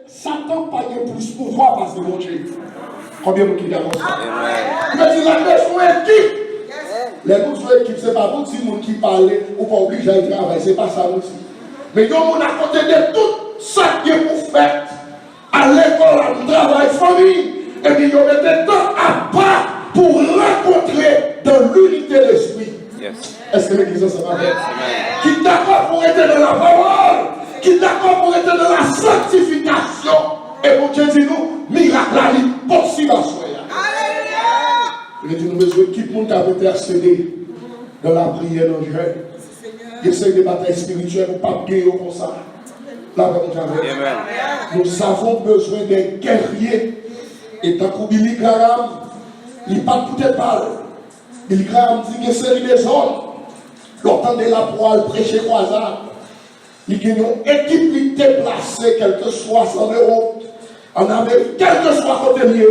Satan n'a pas plus pouvoir parce que mon Dieu. Combien de qui d'accord ça? Il veut dire la besoin d'équipe. Les besoins d'équipe, ce n'est pas pour dire qui parle ou pas obligé à travailler, ce n'est pas ça aussi. Mais il y a à côté de tout ça qui est pour faire à l'école, à travail, famille, et puis il y a des temps à part pour rencontrer dans l'unité de l'esprit. Est-ce que l'église ça va bien? Qui est d'accord pour être dans la parole, qui est d'accord pour être dans la sanctification. Et pour Dieu dit nous, miracle est possible à soi. Il dit nous besoin qui monde qui a intercédé dans la prière dans le jeûne. Il essaie de bataille spirituelle pour ne pas gagner comme ça. Là, nous avons besoin d'un guerrier. Et tant que Billy Graham, il parle peut-être pas. Billy Graham dit qu'il y a une série de zones. L'entend de la poêle, prêcher croisade. Il y a une équipe qui est déplacée, quel que soit son Europe, en Amérique, quel que soit côté lié.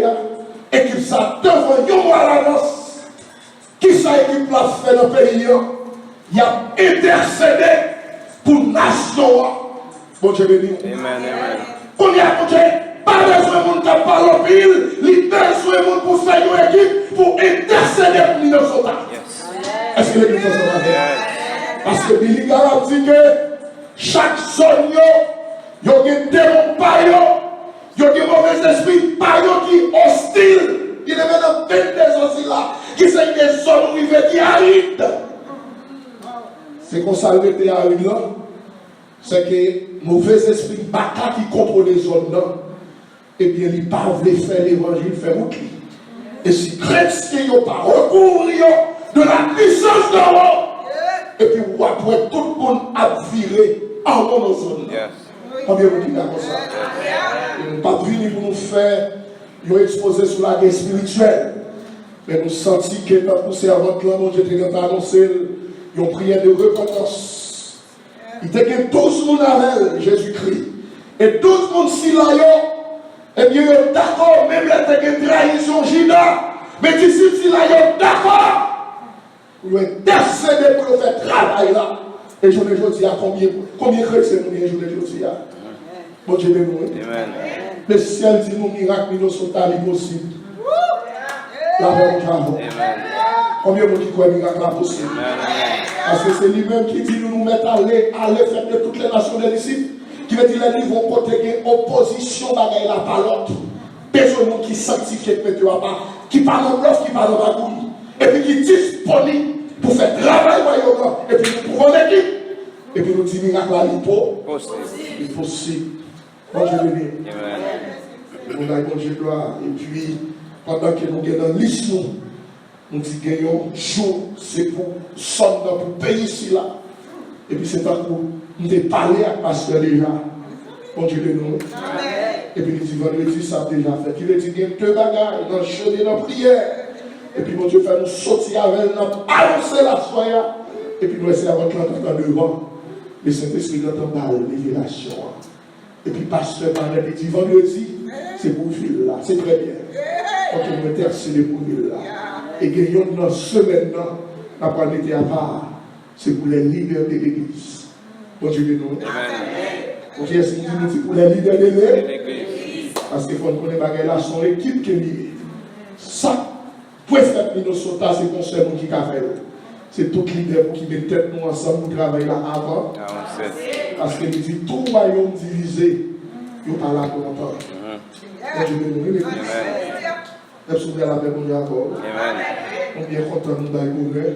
Équipe ça devant nous à l'avance. Qui ça équipe l'a fait dans le pays? Il a intercédé pour la nation. Bon Dieu béni. Amen. Qu'on y a pas besoin de monde qui parle au pile, il besoin de monde pour faire une équipe pour intercéder pour Minnesota. Est-ce que l'église va bien? Parce que Billy Graham dit que chaque zone, il y a des démons par eux, il y a des mauvais esprits par eux qui sont hostiles. Il est maintenant 22 aussi là, qui sont des zones où il veut dire aride. C'est qu'on s'arrête à aride là. C'est que mauvais esprit baka qui contrôle les zones là. Eh bien, ils ne peuvent pas faire l'évangile, faire bouclier. Et si chrétiens n'ont pas recours de la puissance de l'eau, et puis après tout le monde a viré en nos zones. Combien vous dites d'accord ça? Ils n'ont pas venu pour nous faire, ils ont exposé sur la guerre spirituelle. Mais nous sentons que notre servante là, mon Dieu, a annoncé, ils ont prié de repentance. Il y a 12 personnes avec Jésus-Christ. Et 12 personnes si là, eh bien, d'accord, même la trahison, Gina, mais d'ici, si là, d'accord, vous intercéder pour faire travail là. Et je ne dis à combien chrétiens nous bien, je ne dis à. Bon Dieu, nous. Le ciel dit nous, miracle, nous sommes possible. La même chose. Combien vous dites quoi, miracle possible? Parce que c'est lui-même qui dit nous mettre à aller faire de toutes les nations des disciples. Qui veut dire les livres vont côté opposition bagaille la parole. Besoin de monde qui sanctifie qui parle en bluff, qui parle en bagouille. Et puis qui est disponible pour faire travail royaume. Et puis nous pouvons l'équipe. Et puis nous disons miracle à il est possible. Bon Dieu béni. Nous avons bon Dieu gloire. Et puis pendant que nous sommes dans l'issue, nous disons gagnons jour, c'est pour sonner pour payer ici là. Et puis c'est pas pour nous parler à pasteur déjà. Bon Dieu de nous. Et puis il dit vendredi ça déjà fait. Il dit qu'il y a deux bagages dans le chemin de la prière. Et puis mon Dieu fait nous sortir avec nous, annoncer la soya. Et puis nous essayer avec l'entendre devant. Le Saint-Esprit d'entendre la révélation. Et puis pasteur parlait, il dit vendredi, c'est pour ville là. C'est très bien. Donc on va intercéder pour ville là. Et gagnons dans ce maintenant, la parole était à part. C'est pour les leaders de l'église. Bon Dieu de nous. Ok, est-ce que nous dit pour les leaders de l'église? Parce qu'il faut qu'on ait là son équipe qui est liée. Ça, pour faire Minnesota, c'est pour ce monde qui a fait. C'est tout leader qui met tête nous ensemble pour travailler là avant. Parce qu'il dit tout royaume divisé, il n'y a pas là pour longtemps. Bon Dieu de nous. Nous sommes la paix pour nous encore. Nous sommes bien contents de nous d'aller.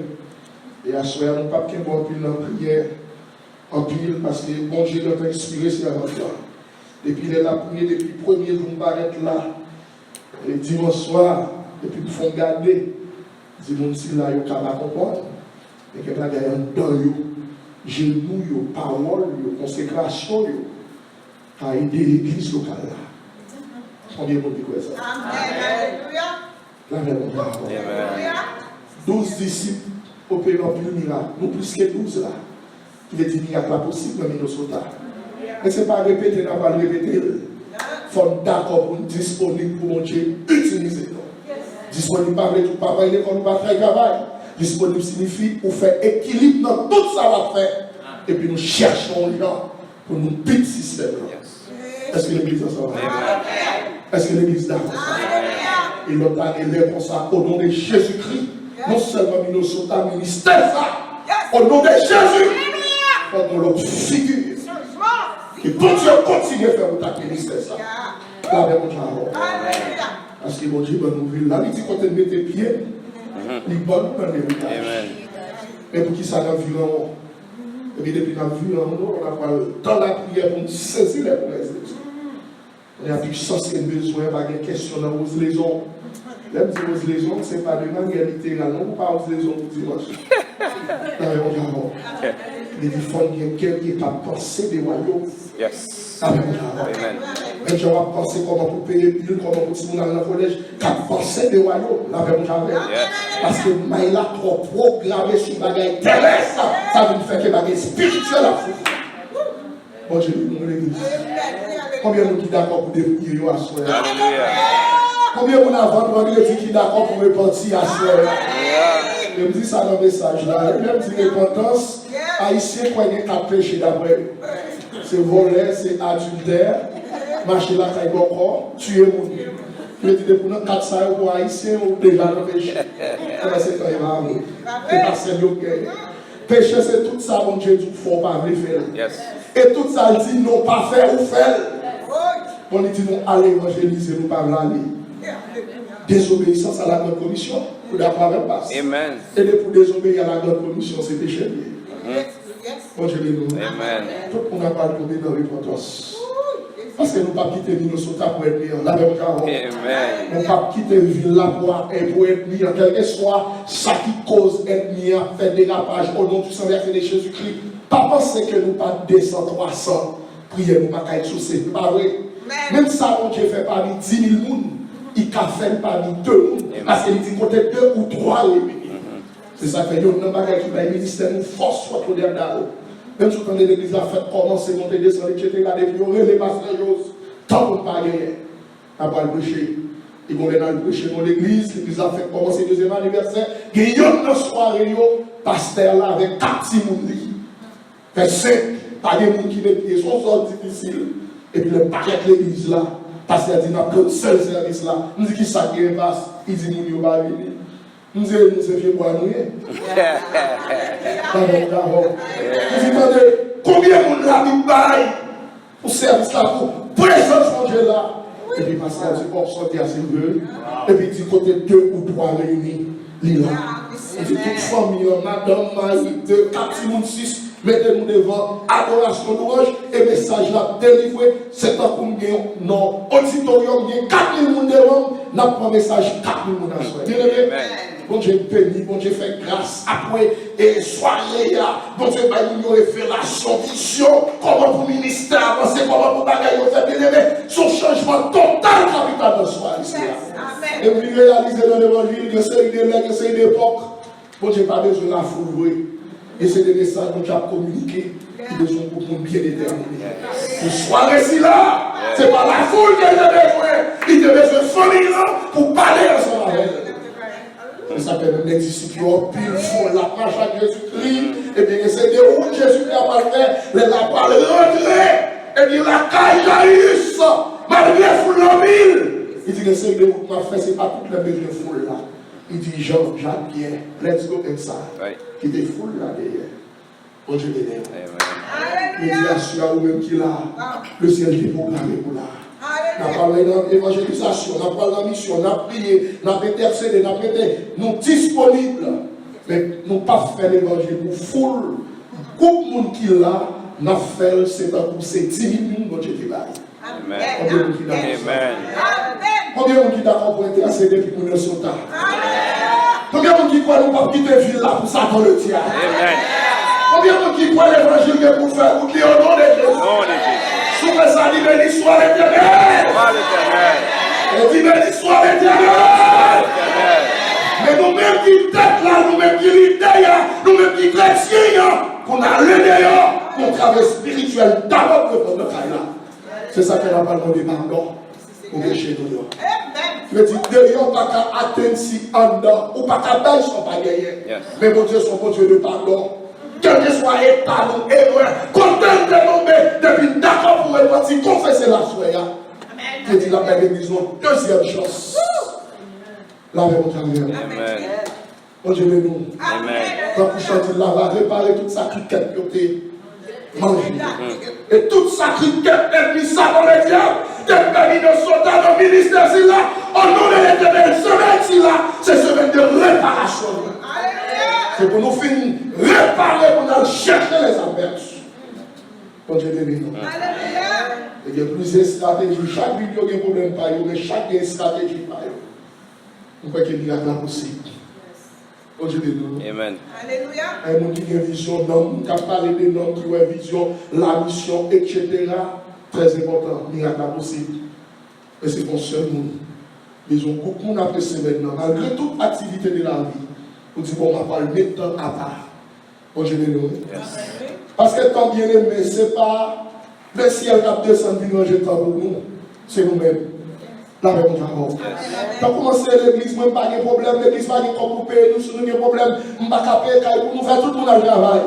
Et à ce moment-là, nous ne pouvons pas qu'il y ait en pile dans la prière, en pile, parce que bon Dieu doit inspirer ces avant-là. Depuis la prière, depuis le premier jour, nous arrêtons là, et dimanche soir, et puis nous faisons garder, dimanche si là, il y a un comprendre, et qu'il y a un dans eux, genoux, paroles, consécration, à aider l'église locale là. Combien de monde dit quoi ça? Amen. 12 disciples. Opérant plus miracle, nous plus que 12 là. Il est dit miracle pas possible dans Minnesota. Mais ce n'est pas répéter, n'a pas répéter. Il faut être d'accord pour disponible pour mon Dieu, utiliser. Disponible pas avec tout travail, l'école pas faire travail. Disponible signifie pour faire équilibre dans tout ça va faire. Et puis nous cherchons là pour nous petit système. Est-ce que l'église en sort? Est-ce que l'église d'accord? Et l'autre année, pour ça, au nom de Jésus-Christ, non seulement nous sommes un ministère, au nom de Jésus, pendant l'autre figure, que bon Dieu continue à faire votre ministère. La même chose. Parce que mon Dieu, nous vivons là, il dit quand tu mets tes pieds, il est bon pour le mais pour qui ça n'a vu en haut? Et puis depuis qu'on a vu en haut, on a parlé dans la prière pour nous saisir les promesses de Dieu. On a puissance et besoin, pas de question dans vos lésions. Même si vos lésions, ce n'est pas de manière littérale, non, pas vos lésions pour dimanche. Il dit qu'il faut quelqu'un qui n'a pas pensé des royaumes. Yes. Amen. Mais je vais penser comment pour payer le bill, comment pour se dans le collège, qui a pensé des royaumes. Parce que il a trop programmé sur les bagages terrestres, ça veut faire que les bagages spirituels à fou. Bon Dieu, nous l'église. Combien de gens sont d'accord pour dépouiller à soi? Combien de gens avant vendredi qui sont d'accord pour repentir à soi? Je me dis ça dans le message là. Même si repentance, haïtien croyait qu'à péché d'après. C'est voler, c'est adultère, marcher la caille encore, tuer mon Dieu. Je dis pour nous 400 pour haïtien ou déjà dans le péché. C'est quand il va arriver. C'est pas sérieux. Péché, c'est tout ça, mon Dieu, il ne faut pas le faire. Et tout ça, il dit non, pas faire ou faire. On dit non, allez évangéliser, nous pas aller. Désobéissance à la grande commission, pour d'avoir même pas. Amen. Et pour désobéir à la grande commission, c'est péché. Bon Dieu, nous. Amen. Tout le monde n'a pas tombé dans l'hypotose. Parce que nous ne pouvons pas quitter Minnesota pour être mis en la même carreau. Nous ne pouvons pas quitter la ville là pour être mis en quel que soit ça qui cause être mis en fait dérapage au nom du Saint-Verset de Jésus-Christ. Pas penser que nous ne pas 200, 300 prières, nous ne pas être soucis. Ce n'est pas vrai. Même ça, mon Dieu fait parmi 10 000 personnes, il a fait parmi 2 personnes. Parce qu'il dit côté 2 ou 3 les. C'est ça que nous avons un bagage qui va ministère, nous force soit pour dire d'arrêt. Même si l'église a fait commencer, monter, descendre, etc., les pasteurs, tant qu'on ne pas gagner. On va le prêcher. Ils vont aller dans le prêcher dans l'église, l'église a fait commencer le 2e anniversaire. Il y a une soirée, pasteur là, avec 4 petits mouns. Fait 5, pas des gens qui mettent son sort difficile. Et puis le paquet de l'église là, pasteur dit, on a pris le seul service là. On dit qui ça qui passe, il dit, nous ne va pas venir. Nous c'est fait pour nous. Combien de monde l'a mis bail pour service là, pour présence mon Dieu là. Et puis parce qu'il dit, on sortir à ses voeux. Et puis il dit, côté 2 ou 3 réunis, il là. Il dit, toute famille, madame, mari, 2, 4, 6, mettez-nous devant, adoration louange, et message là délivré, c'est un coup de non, auditorium, il y a 4 000 personnes devant, n'a pas un message, 4 000 personnes. Bien aimé? Bon Dieu béni, bon Dieu fait grâce après et soirée, bon Dieu va nous révélation, vision, comment pour ministère avancer, comment pour bagaille faire bien aimé, son changement total capital dans soi ici. Et vous réalisez dans l'évangile que c'est une époque, c'est une époque, bon Dieu pas besoin de la foule. Et c'est des messages que tu as communiqués qui besoin pour nous bien déterminer. Pour soirée si là, c'est pas la foule qui a besoin, il a besoin de famille là pour parler ensemble avec elle. Ça s'appelle les disciples, pile font la marche à Jésus-Christ, et bien c'est de où Jésus-Christ a pas fait, les la parole rentrée, et bien la caille Jaïus, malgré foule en mille. Il dit que c'est de où m'a fait, c'est pas toute la belle foule là. Il dit Jean, Jacques, Pierre, let's go inside. Qui des foules là derrière. Bon Dieu béni. Il dit à celui-là ou même qui là, le ciel est programmé pour là. On a parlé dans l'évangélisation, on a parlé dans la mission, on a prié, on a intercédé, on a été nous disponibles. Mais nous pas fait l'évangile pour foule. Coupe de monde qui là, on a fait c'est pour ces 10 000 personnes que Dieu te baille. Amen. Combien de gens qui d'accord pour intercéder pour nous sauter? Combien de gens qui croient nous pas quitter la ville là pour ça dans le tiers? Combien de gens qui croient l'évangile que pour faire pour qui au nom de Jésus? Sous ça dit béni soit l'Éternel. Et dit béni soit l'Éternel. Mais nous-mêmes qui tête là, nous-mêmes qui l'idée, nous-mêmes qui chrétiens, qu'on a l'idée, qu'on travaille spirituel d'abord pour le faire là. C'est ça qu'elle a parlé de pardon pour pécher nous. Je dis, d'ailleurs, pas qu'à atteindre si en dedans, ou pas qu'à bailler son pas gagné. Mais mon Dieu, son bon Dieu de pardon. quel que soit état ou erreur, content de tomber, depuis d'accord pour être parti, confesser la soya. Je dis la belle église, deuxième chance. La même au travers. Amen. Oh Dieu, nous. Amen. Quand vous chantez là, va réparer toute sa criquette côté. Manger. Et toute sa criquette, et puis ça dans les diables, des pays de soldats dans le ministère, c'est là, au nom de l'éternel, semaine, c'est là, c'est semaine de réparation. C'est pour nous finir, réparer, pour nous chercher les averses. Oh Dieu, nous. Il y a plusieurs stratégies. Chaque vidéo a un problème, mais chaque stratégie, nous croyons qu'il y a un miracle possible. Oh Dieu, nous. Amen. Alléluia. Un monde qui a une vision, d'homme, qui a parlé des noms, qui a une vision, la mission, etc. Très important, miracle possible. Mais c'est pour seul monde. Ils ont beaucoup d'apprécié maintenant, malgré toute activité de la vie. Pour dire, bon, on va pas le mettre à part. Oh Dieu, nous. Parce que tant bien aimé, ce n'est pas le ciel qui a descendu dans le temps pour nous, c'est nous-mêmes. La même chose. Quand on commence l'église, moi, pas de problème, l'église pas de couper, nous sommes des problèmes, on ne va pas payer pour nous faire tout le monde à travail.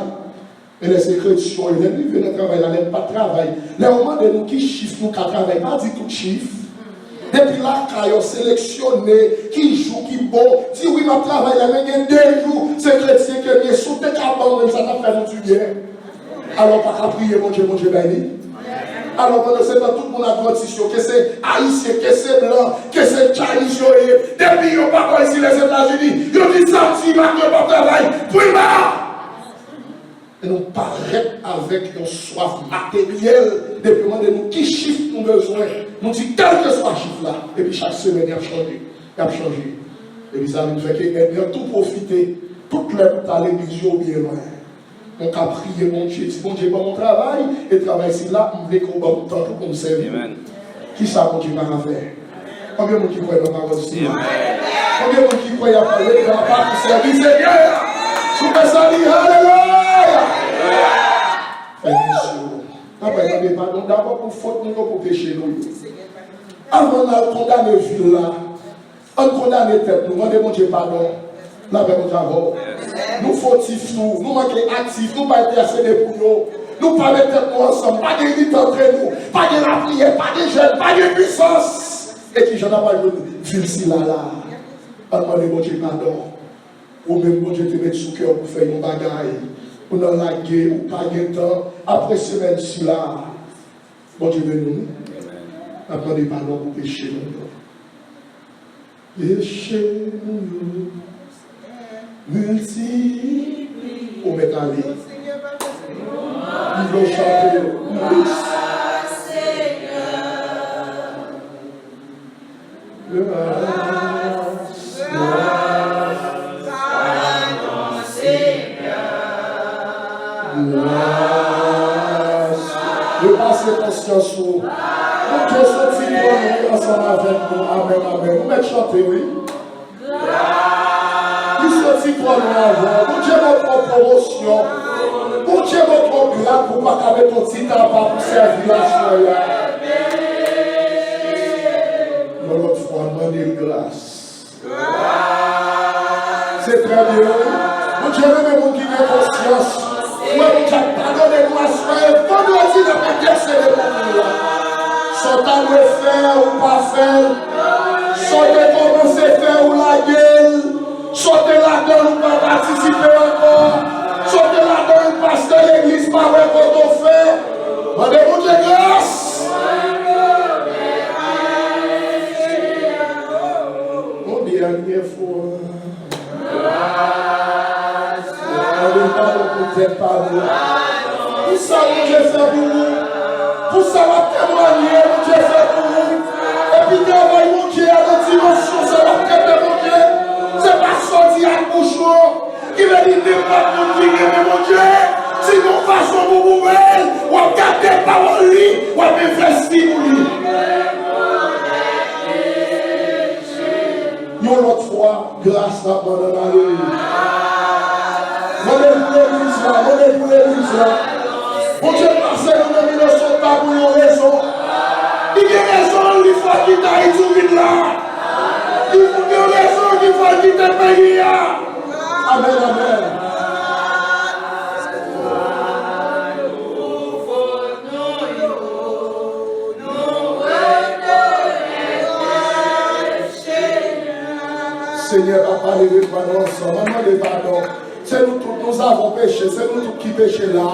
Et les secrétaires, les livres de travail, ils n'ont pas de travail. Les moments de nous qui chiffrent, nous qui travaillent, pas dit tout chiffre. Depuis là, quand ils ont sélectionné, qui joue, qui bon, si oui, ma travail, il y a 2 jours, c'est chrétien qui est sauté, qui a abandonné, ça t'a fait nous tuer. Alors, pas qu'à prier, mon Dieu, béni. Alors, pendant ce temps, tout le monde a grandi, que c'est haïtien, que c'est blanc, que c'est Chinese, depuis qu'ils pas ici les États-Unis, ils ont dit ça, si ma pas travail, puis et nous paraître avec une soif matérielle, depuis de nous qui chiffre nous besoin, nous dit quel que soit le chiffre là, et puis chaque semaine il a changé, il a changé. Et puis ça nous fait qu'il a tout profité, toute l'heure à l'église ou bien loin. On a prié mon Dieu, si mon Dieu mon travail, et travail ici là, on veut qu'on va tout temps pour nous servir. Qui ça mon Dieu va faire? Combien de gens qui croient dans la parole de Dieu? Combien de gens qui croient à parler de la parole de servir Seigneur? Sous le salut, alléluia! Frère Monsieur, pardon d'abord pour faute, nous pour pécher nous. Avant de condamner ville là, on condamne tête, nous demandons mon Dieu pardon. Là, avec notre travail. Nous fautifs, nous manquons actifs, nous ne pas être assez pour nous. Nous ne pas mettre nous ensemble, pas de limite entre nous, pas de la prière, pas de jeûne, pas de puissance. Et qui j'en ai pas vu, ville là là. On demande mon Dieu pardon. Ou même mon Dieu te met sous cœur pour faire une bagaille. Ou dans la guerre, ou pas de temps. Après semaine ci là. Mon Dieu nous. Demandez pardon pour pécher nous. Péché nous. Multiplie au métallique. Nous voulons chanter. Le passé conscience. Nous devons sortir ensemble avec nous. Amen, amen. Vous mettez chanter, oui. Si toi nous avons, pour Dieu notre promotion, pour Dieu notre grâce, pour pas qu'avec ton petit tabac pour servir la soya. Dans l'autre fois, demander grâce. C'est très bien. Pour Dieu même qui a conscience. Moi, mon Dieu, pardonnez-nous à soya. Vendredi, ne pas intercéder pour nous. Soit à le faire ou pas faire. Soit de commencer à faire ou la gueule. Sautez là-dedans, nous pas participer encore. Sautez là-dedans, nous passe de l'église, pas voir qu'on fait. Rendez-vous de grâce. Mon dernier fois. Pardon pour tes parents. Pour ça, mon Dieu fait pour vous. Pour ça, va témoigner, mon Dieu fait pour vous. Et puis, travaille, mon Dieu, à notre dimension, ça va prêter, mon Dieu. C'est pas sorti à bouchon qui veut dire que pas pour dire que mon Dieu, si nous façons pour vous, on va garder par lui, on va investir pour lui. Une autre fois, grâce à mon Dieu. Mon l'église là. Mon Dieu, parce que nous ne sommes pas pour une raison. Il y a raison, il faut qu'il t'aille tout vite là. Il faut qu'il y ait raison, il faut qu'il te paye. Amen, amen. Seigneur, papa, les pardon ensemble. Maman, les pardon. C'est nous tous, nous avons péché. C'est nous tous qui péchons là.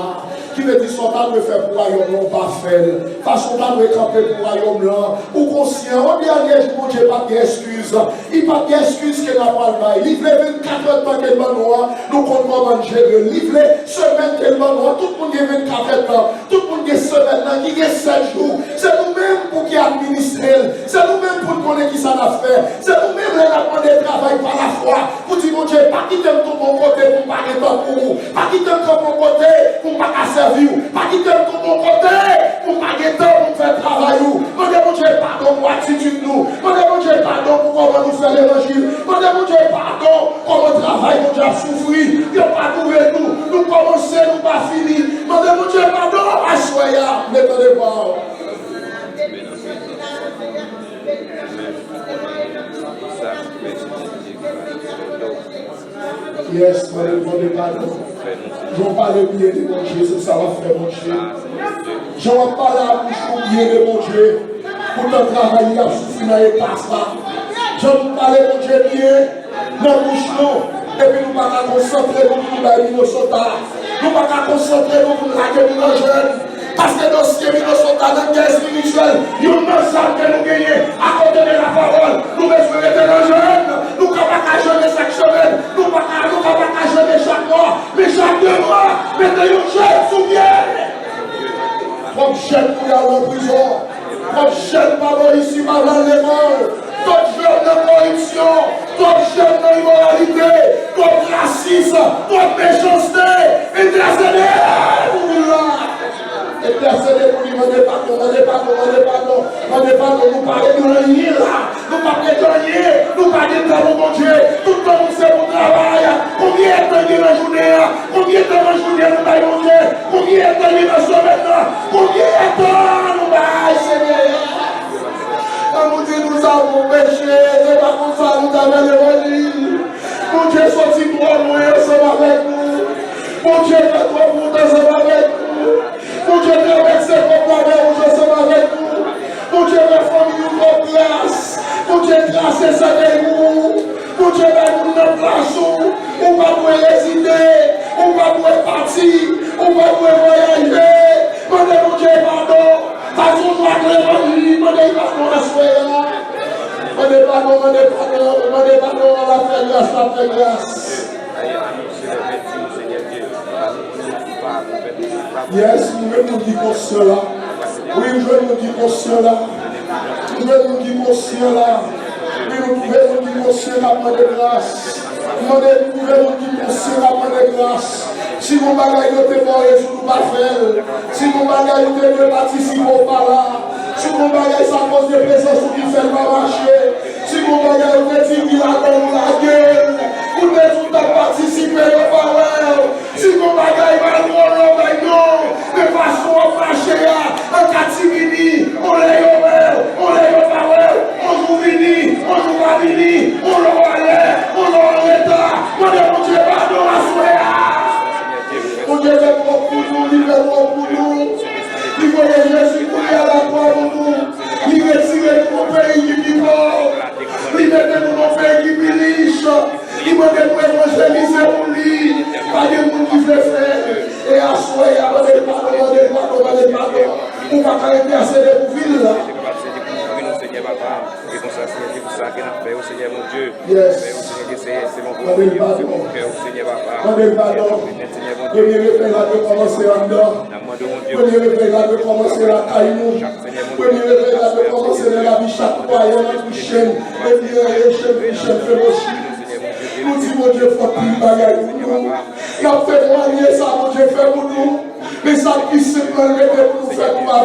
Qui veut dire son temps de faire pour royaume, non pas faire. Façon temps de camper pour royaume là. Ou conscient, au dernier jour, Dieu pas d'excuse. Il n'y a pas d'excuse qu'il n'a pas le bail. Livre 24 heures temps qu'elle m'a noir, nous comptons manger. Livre semaine qu'elle m'a noir, tout le monde a 24 heures temps. Tout le monde a semaine là, qui a 7 jours. C'est nous-mêmes pour qui administrer. C'est nous-mêmes pour connaître qui ça a fait. C'est nous-mêmes qui avons demandé travail par la foi. Pour dire, mon Dieu, pas quitter ton bon côté pour pas être pour vous. Pas quitter ton bon côté pour pas casser. Pas quitter tout mon côté pour pas guetter pour faire travail. Demandez mon Dieu pardon pour l'attitude nous. Demandez mon Dieu pardon pour comment nous faire l'évangile. Demandez mon Dieu pardon pour le travail mon Dieu a souffri. Il n'a pas trouvé nous. Nous commençons, nous pas fini. Demandez mon Dieu pardon à soya. Mettez-les voir. Yes, demandez pardon. Je ne vais pas oublier de mon Dieu, c'est ça va faire mon Dieu. Je ne vais pas la bouche oublier de mon Dieu. Pour ton travail, il a souffert dans les passes là. Je ne vais pas mon Dieu bien dans la bouche non. Et puis nous ne pouvons pas concentrer nous pour la Minnesota. Nous ne pouvons pas concentrer nous pour la guerre de nos jeunes. Parce que nos Minnesota dans la guerre spirituelle, il y a une ensemble que nous gagnons à côté de la parole. Nous besoin de nos jeunes. Nous ne pouvons pas jeûner chaque semaine. Nous ne pouvons pas jeûner chaque mois. Mais chaque 2 mois, mettez une jeune souvienne. Comme jeune pour aller en prison. Comme jeune par ici, par dans les morts. Comme jeune de corruption. Comme jeune d'immoralité. Comme racisme. Comme méchanceté. Intercédez pour nous là. Intercédez pour lui, demandez pardon, nous parlons de rien là, nous parlons de rien, nous parlons de temps, mon Dieu, tout le temps nous c'est mon travail, combien de temps il y a dans la journée, combien de temps dans la journée nous baillons, mon Dieu, combien de temps il y a dans la semaine, combien de temps nous baillons, Seigneur. Quand nous disons nous avons péché, c'est pas comme ça nous avons l'évangile, mon Dieu sorti trop loin ensemble avec nous, mon Dieu fait trop pour ensemble avec nous. Mon Dieu, traverse comme la mer, je suis avec nous. Mon Dieu, la famille nous prend place. Mon Dieu, grâce ça avec nous. Mon Dieu, nous notre place. On va pouvoir hésiter. On va pouvoir partir. On va pouvoir voyager. Mon Dieu, pardon. Façon de voir l'évangile. Mon Dieu, pardon à soi. Mon Dieu, pardon à la faire grâce, la faire grâce. Yes, nous nous disons cela. Oui, je nous dis pour cela. Nous nous dis pour cela. Oui, nous pouvons nous dire pour cela, par de grâce. Nous pouvons nous dire pour cela, par de grâce. Si mon bagage est mort, je ne peux pas faire. Si mon bagage est participer par là. Si mon bagage ça cause de présence qui fait pas marcher. Si mon bagage est dit la gueule. Vous devez tout participer au parole. Si mon bagage va le de façon à marcher, en catimini, on les parole, on joue vini, on joue pas vini, on l'envoie, on l'état, mon Dieu, pardon à soi. Mon Dieu, fait trop pour nous, il fait trop pour nous. Il faut que Jésus couille à la croix pour nous. Il retire nos pays qui vivent. Il met nos pays qui vivent riches. Il m'a dit pour évangéliser pour lui. Pas de monde qui fait faire. Et à soi, il y a des pardons. Pour ne pas arrêter à se découvrir là. Seigneur mon Dieu, c'est mon frère, Seigneur Papa. Premier repère là de commencer en dehors. Premier repère là de commencer la caillou. Premier repère là de commencer la vie chaque fois, il y a une chaîne, et chaîne féroce. Nous disons, mon Dieu, faut plus de bagaille pour nous. Il a fait moyen ça, mon Dieu, fait pour nous. Mais ça qui simplement pour nous faire pour nous faire.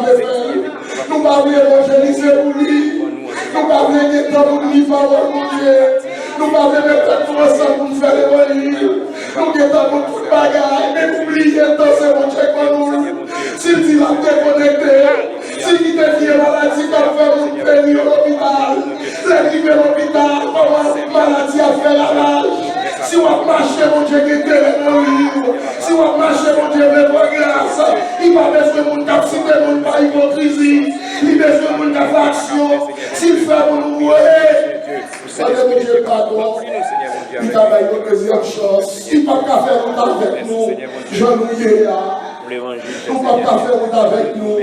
Nous ne pouvons pas évangéliser pour lui. Nous ne pouvons pas mettre pour lui, mon Dieu. Nous ne pouvons pas mettre tout ensemble pour nous faire l'évangile. Nous ne pouvons pas tout de bagaille. Mais oubliez le temps, c'est mon Dieu pour nous. S'il dit la déconnecté, s'il dit qu'il y a maladie qui a fait mon pays à l'hôpital, l'arrivée à l'hôpital, comment maladie a fait la rage. Si on marche, mon Dieu, qui est terrible, si on marche, mon Dieu, mais pour grâce, il va besoin de mon capacité, mon pas hypocrisie, il besoin de mon action, s'il fait mon nous, Seigneur mon Dieu, pardon. Il travaille une deuxième chose. Il ne peut pas faire route avec nous. Jean-Louis là. Nous ne pouvons pas faire route avec nous.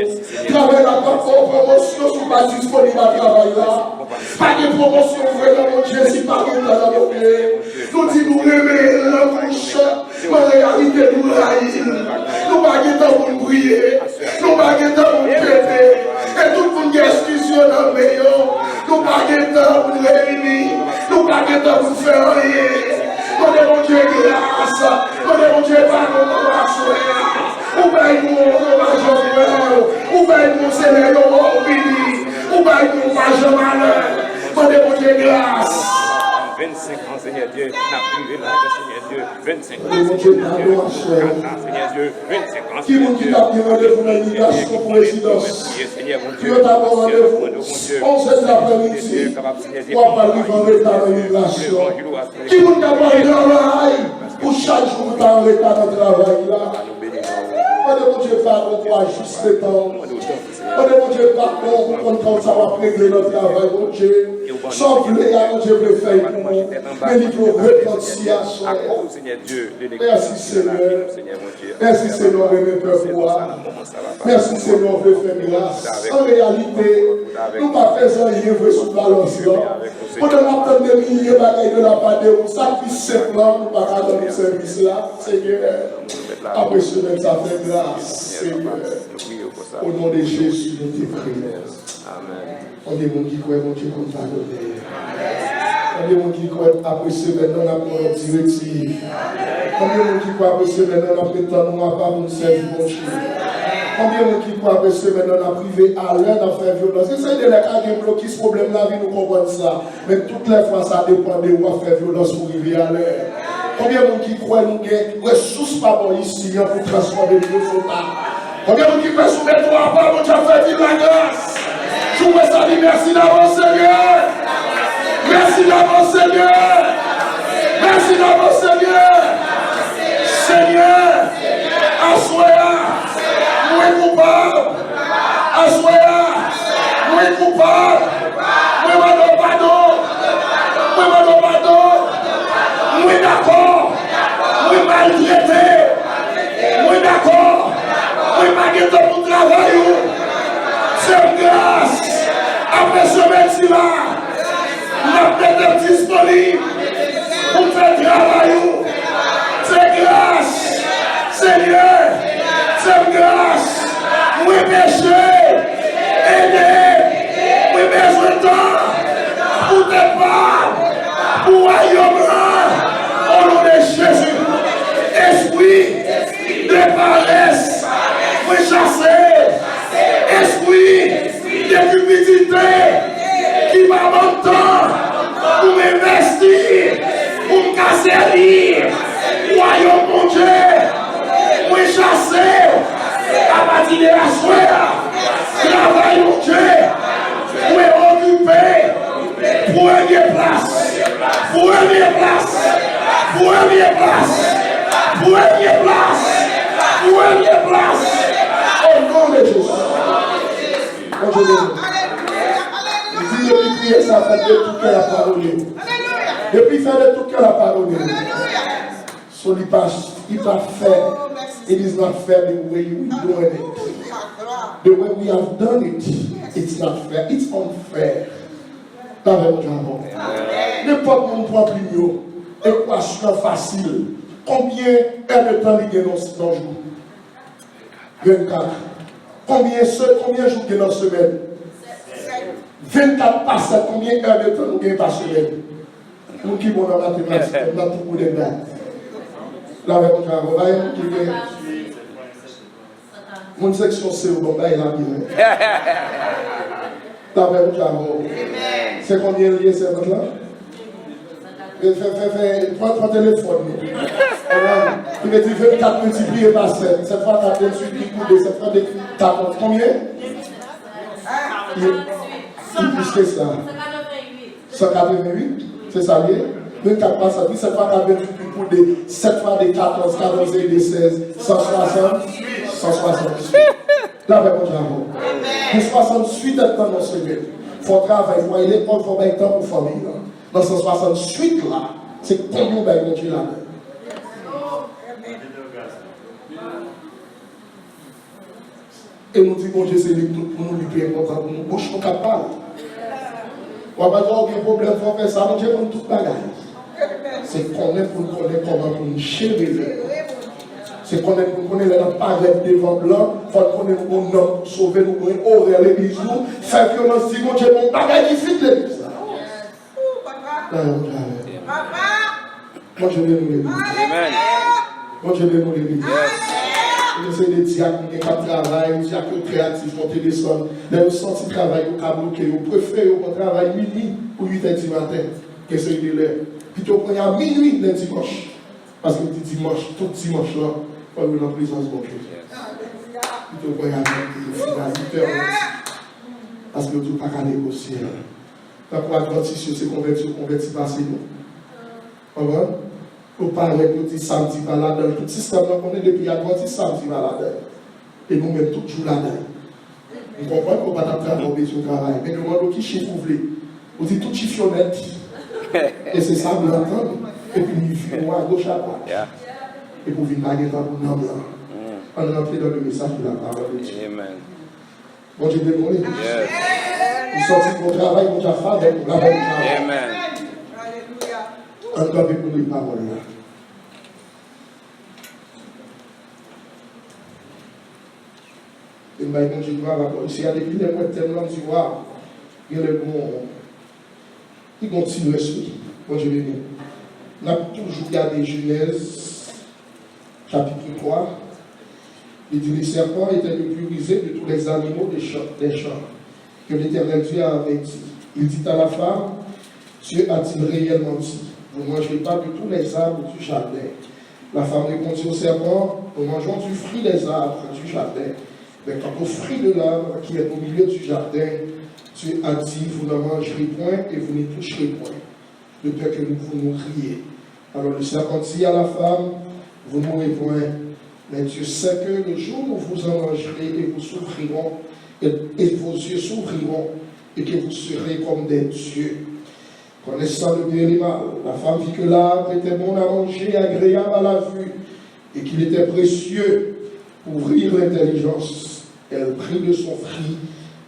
Travail là, pas de promotion, si pas disponible à travail là. Pas de promotion, vraiment, mon Dieu, si pas de dans mon Dieu. Nous disons, nous remettons la bouche. En réalité, nous raillons. Nous pas de temps pour prier. Nous pas de temps pour péter. Et tout le monde qui excuse dans le meilleur. Nous pas de temps pour réunir. Nous pas de temps pour faire rien. Mon Dieu, grâce. Mon Dieu, pardon, mon Dieu. Ou bien nous, ou bien nous, Seigneur, nous bénis. Ou bien nous, majeur malheur. Mon Dieu, grâce. 25 ans, Seigneur Dieu, n'a privé là, Seigneur Dieu, 25 ans, Seigneur Dieu, 25 ans, qui vous dit d'après rendez-vous dans l'immigration pour résidence? Dieu t'a rendez-vous 11 l'après-midi pour parler en l'état de l'immigration. Qui vous dit d'après travail pour chaque jour dans l'état de travail là? Mon Dieu, pardon pour ajuster le temps. Mon Dieu, pardon pour quand ça va régler notre travail, mon Dieu. Sauve-les, mon Dieu, le fait pour nous. Mais il faut repentir à soi. Merci Seigneur. Merci Seigneur, mes pères pour merci Seigneur, de faire grâce. En réalité, nous ne faisons rien vrai sous balance. Pour nous attendre des milliers de bagailles de la part de vous, ça qui simplement, nous ne pas dans le service là. Seigneur, après ce même, ça fait grâce. Seigneur, au nom de Jésus, nous te prions. Amen. On est mon qui croit, mon Dieu, qu'on t'a donné. On est mon qui croit, après ce maintenant, on a pour notre directive. On est mon qui croit, après ce maintenant, on a prétendu, on n'a pas pour nous servir, mon Dieu. Combien de gens qui croient que ce maintenant on a privé à l'heure d'en faire violence? C'est de la cas qui bloque ce problème là, nous comprenons ça. Mais toutes les fois ça dépend de où on faire violence pour arriver à l'heure. Combien de gens qui croient nous avons ressources pas bon ici pour transformer le monde? Combien de gens qui croient soumettre toi pas mon Dieu fait vivre la grâce? Je vous salue, merci d'avance Seigneur. Merci d'avance Seigneur. Merci d'avance Seigneur. Seigneur, assoya. Moi coupable, assoya, moi coupable, moi m'en pardon, moi d'accord, moi maltraité, moi d'accord, moi pas de temps pour travailler, c'est grâce, après ce métier là, m'a peut-être disponible pour faire travailler, c'est grâce, Seigneur. C'est grâce, oui péché, aider, oui besoin de temps, pour te parler, pour royaume au nom de Jésus. Esprit de paresse, oui chasser, esprit de cupidité, qui m'a bon temps, pour m'investir, pour me casser, royaume mon Dieu. Oui, chasser à partir de la soirée, travail mon Dieu, oui, occuper, première place, première place, première place, première place, première place, au nom de Jésus. Il dit depuis prier, ça fait de tout cœur la parole. Depuis faire de tout cœur la parole. So il pas fait. It is not fair the way we doing it. The way we have done it, it's not fair. It's unfair. N'importe mon propre union, équation facile. Combien heures de temps il y a dans ce jour? 24. Combien jours il y a dans la semaine? 24 par 7. Combien heures de temps il y a par semaine? Nous qui sommes dans la mathématique, on a tout pour les dates. Là, avec mon travail, mon section c'est au bon, là, il a bien. Là, avec mon travail. C'est combien lié, c'est votre là? Prends ton téléphone. Il me dit 24 multiplié par 7. 7 fois 4, 28, 8, 7 fois 40. Combien? Il plus que ça. 188. C'est ça, lié? 24 par 7, 7 fois 48 pour des 7 fois des 14, 14 et des 16, 160, 168. Là, avec mon travail. 68 est dans nos semaines. faut travailler, faut aller à l'école, faut mettre temps pour famille. Dans 168 là, c'est combien on va Dieu là. Et nous disons, bon Dieu, c'est lui pour nous, lui plus important pour nous. Bouche, on capable. On va dire, aucun problème, il faut faire ça, mon Dieu, pour tout bagage. C'est connaître pour nous connaître comment pour nous chérir. C'est connaître pour nous connaître la palette devant blanc, il faut connaître pour nous sauver nous, pour ouvrir l'église, faire violence, si mon Dieu, mon bagage qui fit l'église. Moi, je vais nous l'église. Moi, je vais nous l'église. C'est des diacres qui travaillent, des diacres créatifs, qui descendent. Les sorties de travail, ils ont bloqué, ils préfèrent qu'on travaille minuit ou 8h du matin, que c'est de l'heure. Puis tu prends à minuit le dimanche. Parce que le dimanche, tout dimanche là, il faut aller dans la présence de Dieu. Puis tu prends à 8h. Parce que tu ne peux pas négocier. Quand on adventiste, c'est converti par ces mots. Comment? On parle de samedi baladeur. Tout système qu'on est depuis adventiste samedi baladeur. Et nous-mêmes, tout jour là-dedans. Vous comprenez qu'on va travailler sur le travail. Mais nous demandons qui chiffre vous voulez. Vous dites tout chiffonnette. Et c'est ça, vous l'entendez. Et puis, nous vivons à gauche à droite. Et pour venir baguer dans le nom blanc. On est entré dans le message de la parole de Dieu. Amen. Bon Dieu, démolé. Nous sortons pour travail, nous avons fait avec la bonne travail. Amen. On doit écouter les paroles là. Et bien, quand je dois rapporter, s'il y a des filles, moi, tellement tu vois, il y a le bon. Il continue à suivre. Moi, je vais dire. On a toujours gardé Genèse, chapitre 3. Il dit: le serpent était le plus rusé de tous les animaux des champs que l'Éternel Dieu avait dit. Il dit à la femme: Dieu a-t-il réellement dit: vous ne mangerez pas de tous les arbres du jardin? La femme répondit au serpent: nous mangeons du fruit des arbres du jardin. Mais quant au fruit de l'arbre qui est au milieu du jardin, Dieu a dit: vous ne mangerez point et vous n'y toucherez point, de peur que vous mourriez. Alors le serpent dit à la femme: vous ne mourrez point, mais Dieu sait que le jour où vous en mangerez et vous souffriront, et vos yeux s'ouvriront, et que vous serez comme des dieux, connaissant le bien et le mal. La femme vit que l'arbre était bon à manger, agréable à la vue, et qu'il était précieux pour ouvrir l'intelligence. Elle prit de son fruit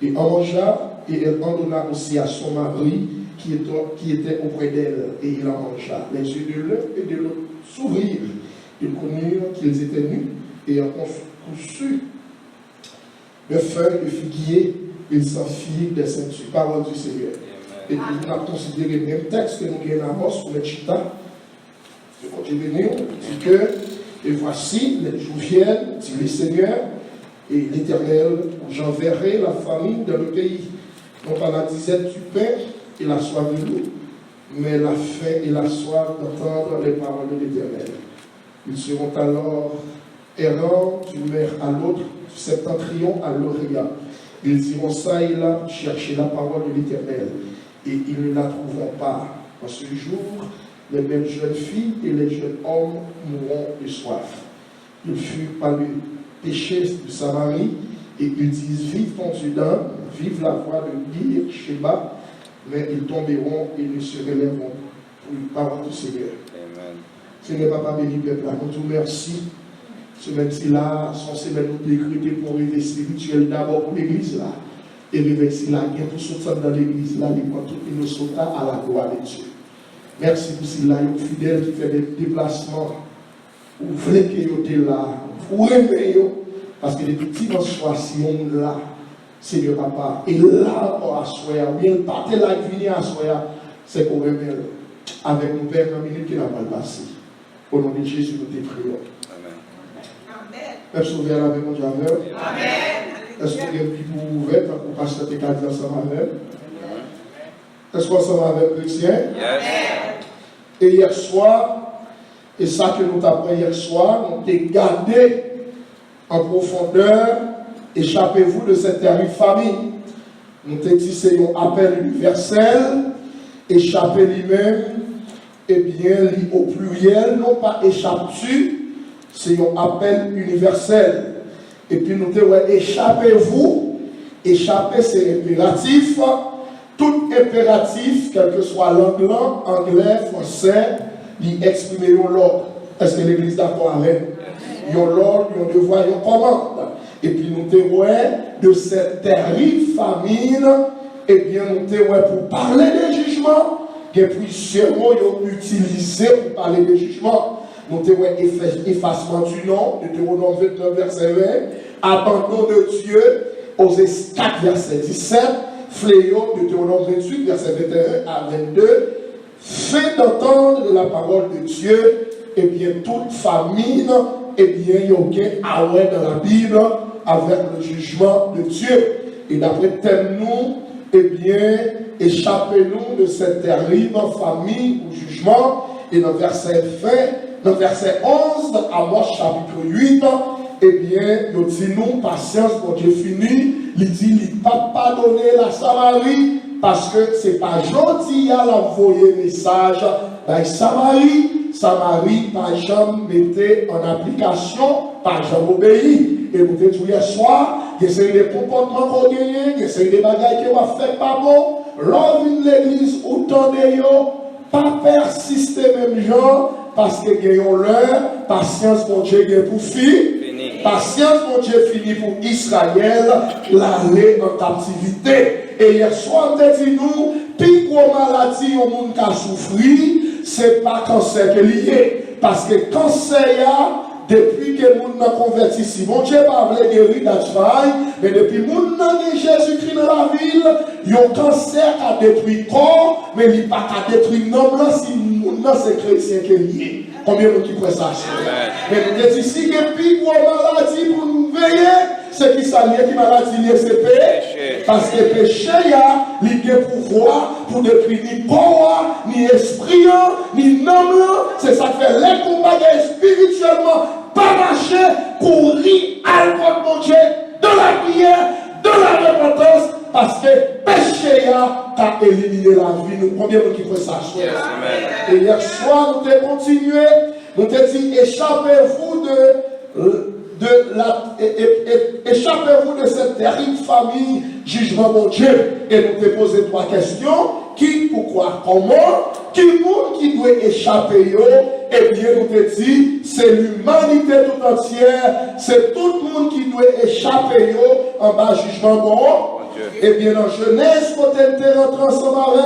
et en mangea, et elle en donna aussi à son mari qui était auprès d'elle, et il en mangea. Les yeux de l'un et de l'autre s'ouvrirent. Ils connurent qu'ils étaient nus, et en cousu de feuilles de figuier, ils s'enfirent des ceintures. Parole du Seigneur. Et puis nous avons considéré le même texte que nous avons dans Amos pour le Chita. Je continue, dit que, et voici, les jours viennent, dit le Seigneur, et l'Éternel, où j'enverrai la famine dans le pays, non pas la disette du pain et la soif de l'eau, mais la faim et la soif d'entendre les paroles de l'Éternel. Ils seront alors errants d'une mer à l'autre, du septentrion à l'Orient. Ils iront ça et là chercher la parole de l'Éternel, et ils ne la trouveront pas. En ce jour, les belles jeunes filles et les jeunes hommes mourront de soif. Ils furent par le péché de Samarie, et ils disent: vive ton Dieu d'âme, vive la voix de Bir Sheba, mais ils tomberont et ne se relèveront pour une parole du Seigneur. Amen. Seigneur, Papa béni, peuple, nous te remercie. Ce même-ci-là, son semaine nous décréter pour réveil spirituel d'abord pour l'église là. Et réveil si là, il y a tout sortir dans l'église là, il prend tout innocent à la gloire de Dieu. Merci pour cela, il y a fidèle qui fait des déplacements. Vous voulez que vous êtes là, vous réveillez, parce que depuis petit dans soir, si on là, Seigneur Papa, et là encore à soir, ou bien partez là, venir à soir, c'est qu'on réveille avec nos pères dans minute qui n'a pas passé. Au nom de Jésus, nous te prions. Est-ce que vous avez avec mon Dieu? Amen. Est-ce que vous avez une Bible ouverte pour passer tes cadres ensemble avec? Est-ce qu'on s'en va avec le chrétien? Et hier soir, et ça que nous t'apprenons hier soir, nous t'ai gardé en profondeur. Échappez-vous de cette terrible famille. Nous t'ai dit c'est un appel universel. Échappez lui-même, et bien au pluriel, non pas échappe-tu. C'est un appel universel. Et puis nous disons, échappez-vous. Échapper, c'est impératif. tout impératif, quel que soit l'anglais, anglais, français, il exprime l'ordre. Est-ce que l'Église est d'accord avec? Il y a l'ordre, il y a un devoir, il y a une commande. Et puis nous témoignons de cette terrible famine, et bien nous témoignons pour parler des jugements, et puis seulement ils ont utilisé pour parler des jugements. Nous témoignons effacement du nom, de Deutéronome 29, verset 20, abandon de Dieu, Osée 4, verset 17, fléau, de Deutéronome 28, verset 21 à 22, fait d'entendre de la parole de Dieu, et bien toute famine, et bien il y a aucun arrêt dans la Bible avec le jugement de Dieu. Et d'après thème nous, eh bien, échappez-nous de cette terrible famine ou jugement. Et dans verset 11, Amos chapitre 8, eh bien, nous disons, patience, pour Dieu fini, il dit, il n'a pas pardonné la Samarie, parce que ce n'est pas gentil à l'envoyer message dans Samarie, par jamais mettait en application, par jamais obéi. Et vous dites hier soir, il y a des comportements qu'on gagne, il y a des bagages qui vont faire pas bon. Lors de l'église, autant de pas persister même gens, parce que gagnons leur patience pour Dieu pour fille. Patience pour Dieu fini pour Israël, l'aller en captivité. Et hier soir, on a dit nous, puis gros maladie au monde qui a souffri, c'est pas cancer qui est lié. Parce que cancer, depuis que le monde a converti, si mon Dieu pas voulu guérir d'Alzheimer, mais depuis que le monde a Jésus-Christ dans la ville, il y a un cancer qui a détruit le corps, mais il n'a pas détruit l'homme là, si le monde c'est chrétien qui est lié. Combien de gens qui croient ça? Mais nous disons ici que plus gros maladie pour nous veiller, c'est qui s'allie, qui maladie liée, c'est péché. Parce que péché, il y a pouvoir pour détruire ni corps, ni esprit, ni homme. C'est ça qui fait les combats spirituellement, pas marcher pour rire à mon Dieu, de la prière, de la repentance, parce que péché a éliminé la vie. Nous, combien de gens qui croient ça? Et hier soir, nous avons continué, nous avons dit, échappez-vous échappez-vous de cette terrible famille, jugement mon Dieu. Et nous avons posé 3 questions. Qui, pourquoi, comment? Qui monde qui doit échapper? Eh bien, nous avons dit, c'est l'humanité tout entière, c'est tout le monde qui doit échapper en bas jugement bon. Et bien, dans Genèse, quand on est rentré ensemble avec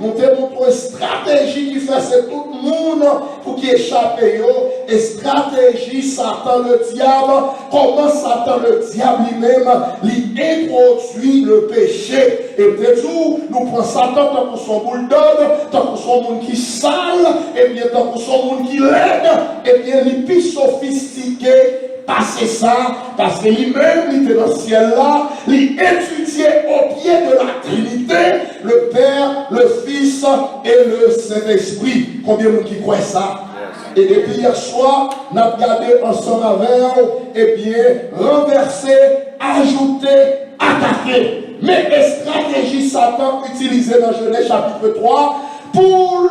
nous avons montré une stratégie qui fait c'est tout le monde pour qu'il échappe. Et stratégie, Satan le diable, comment Satan le diable lui-même, lui introduit le péché. Et peut-être nous prenons Satan tant pour son bulldog, tant pour son monde qui sale, et bien tant pour son monde qui l'aide, et bien il est plus sophistiqué. Passer ça, parce que lui-même, il était dans le ciel là, il étudiait au pied de la Trinité, le Père, le Fils et le Saint-Esprit. Combien de gens qui croient ça? Et depuis hier soir, nous avons regardé ensemble avec, et bien, renverser, ajouter, attaquer. Mais les stratégies Satan utilisées dans Genèse chapitre 3, pour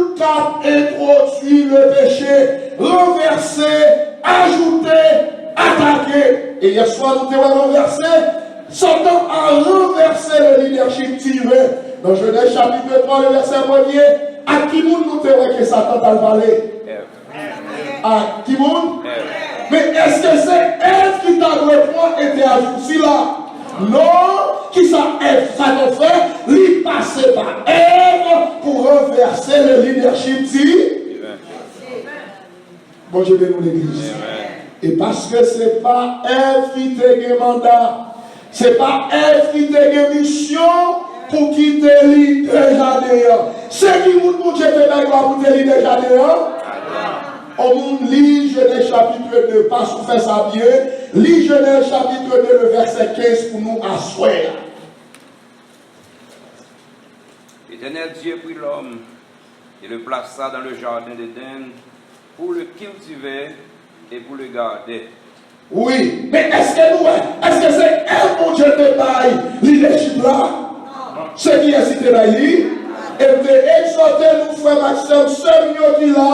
introduire le péché, renverser, ajouter, attaquer. Et hier soir, nous avons renversé. Satan a renversé le leadership tiré. Dans Genèse chapitre 3, le verset 1er, à qui nous avons que Satan t'a parlé? À qui monde? Mais est-ce que c'est Ève qui t'a reprendre et t'es ajouté là? Non, qui ça Ève? Ça t'a fait, lui passer par Ève pour renverser le leadership tiré. Bon Dieu bénisse l'église. Et parce que ce n'est pas Ève qui t'a eu mandat, ce n'est pas Ève qui t'a eu mission pour quitter l'île déjà d'ailleurs. C'est qui vous Dieu te donne pour quitter l'île déjà d'ailleurs? On nous lit Genèse chapitre 2, pas sous faire ça bien. Lis Genèse chapitre 2, le verset 15 pour nous asseoir. L'Éternel Dieu prit l'homme et le plaça dans le jardin d'Éden pour le cultiver et pour le garder. Oui, mais est-ce que c'est elle mon Dieu te baille leadership là? Ce qui est cité là, et de exhorter nous, frère Maxime, ce mieux là,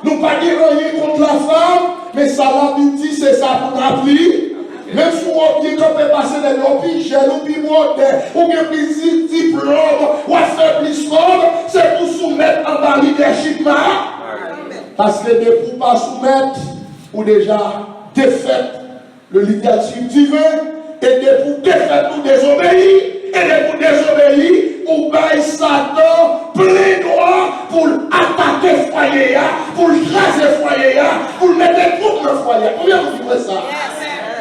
nous pas dire rien contre la femme, mais ça l'a dit, c'est ça pour appeler. Même si on bien quand on passe dans nos piges, ou bien modèle, ou bien plus diplôme, ou à faire plus fort, c'est pour soumettre en bas leadership là. Parce que de pour pas soumettre, ou déjà défaite le leadership divin, et de pour défaite ou désobéir, et de pour désobéir, ou bail Satan plein droit pour attaquer le foyer, pour craser le foyer, pour mettre des troupes dans le foyer. Combien vous dites ça?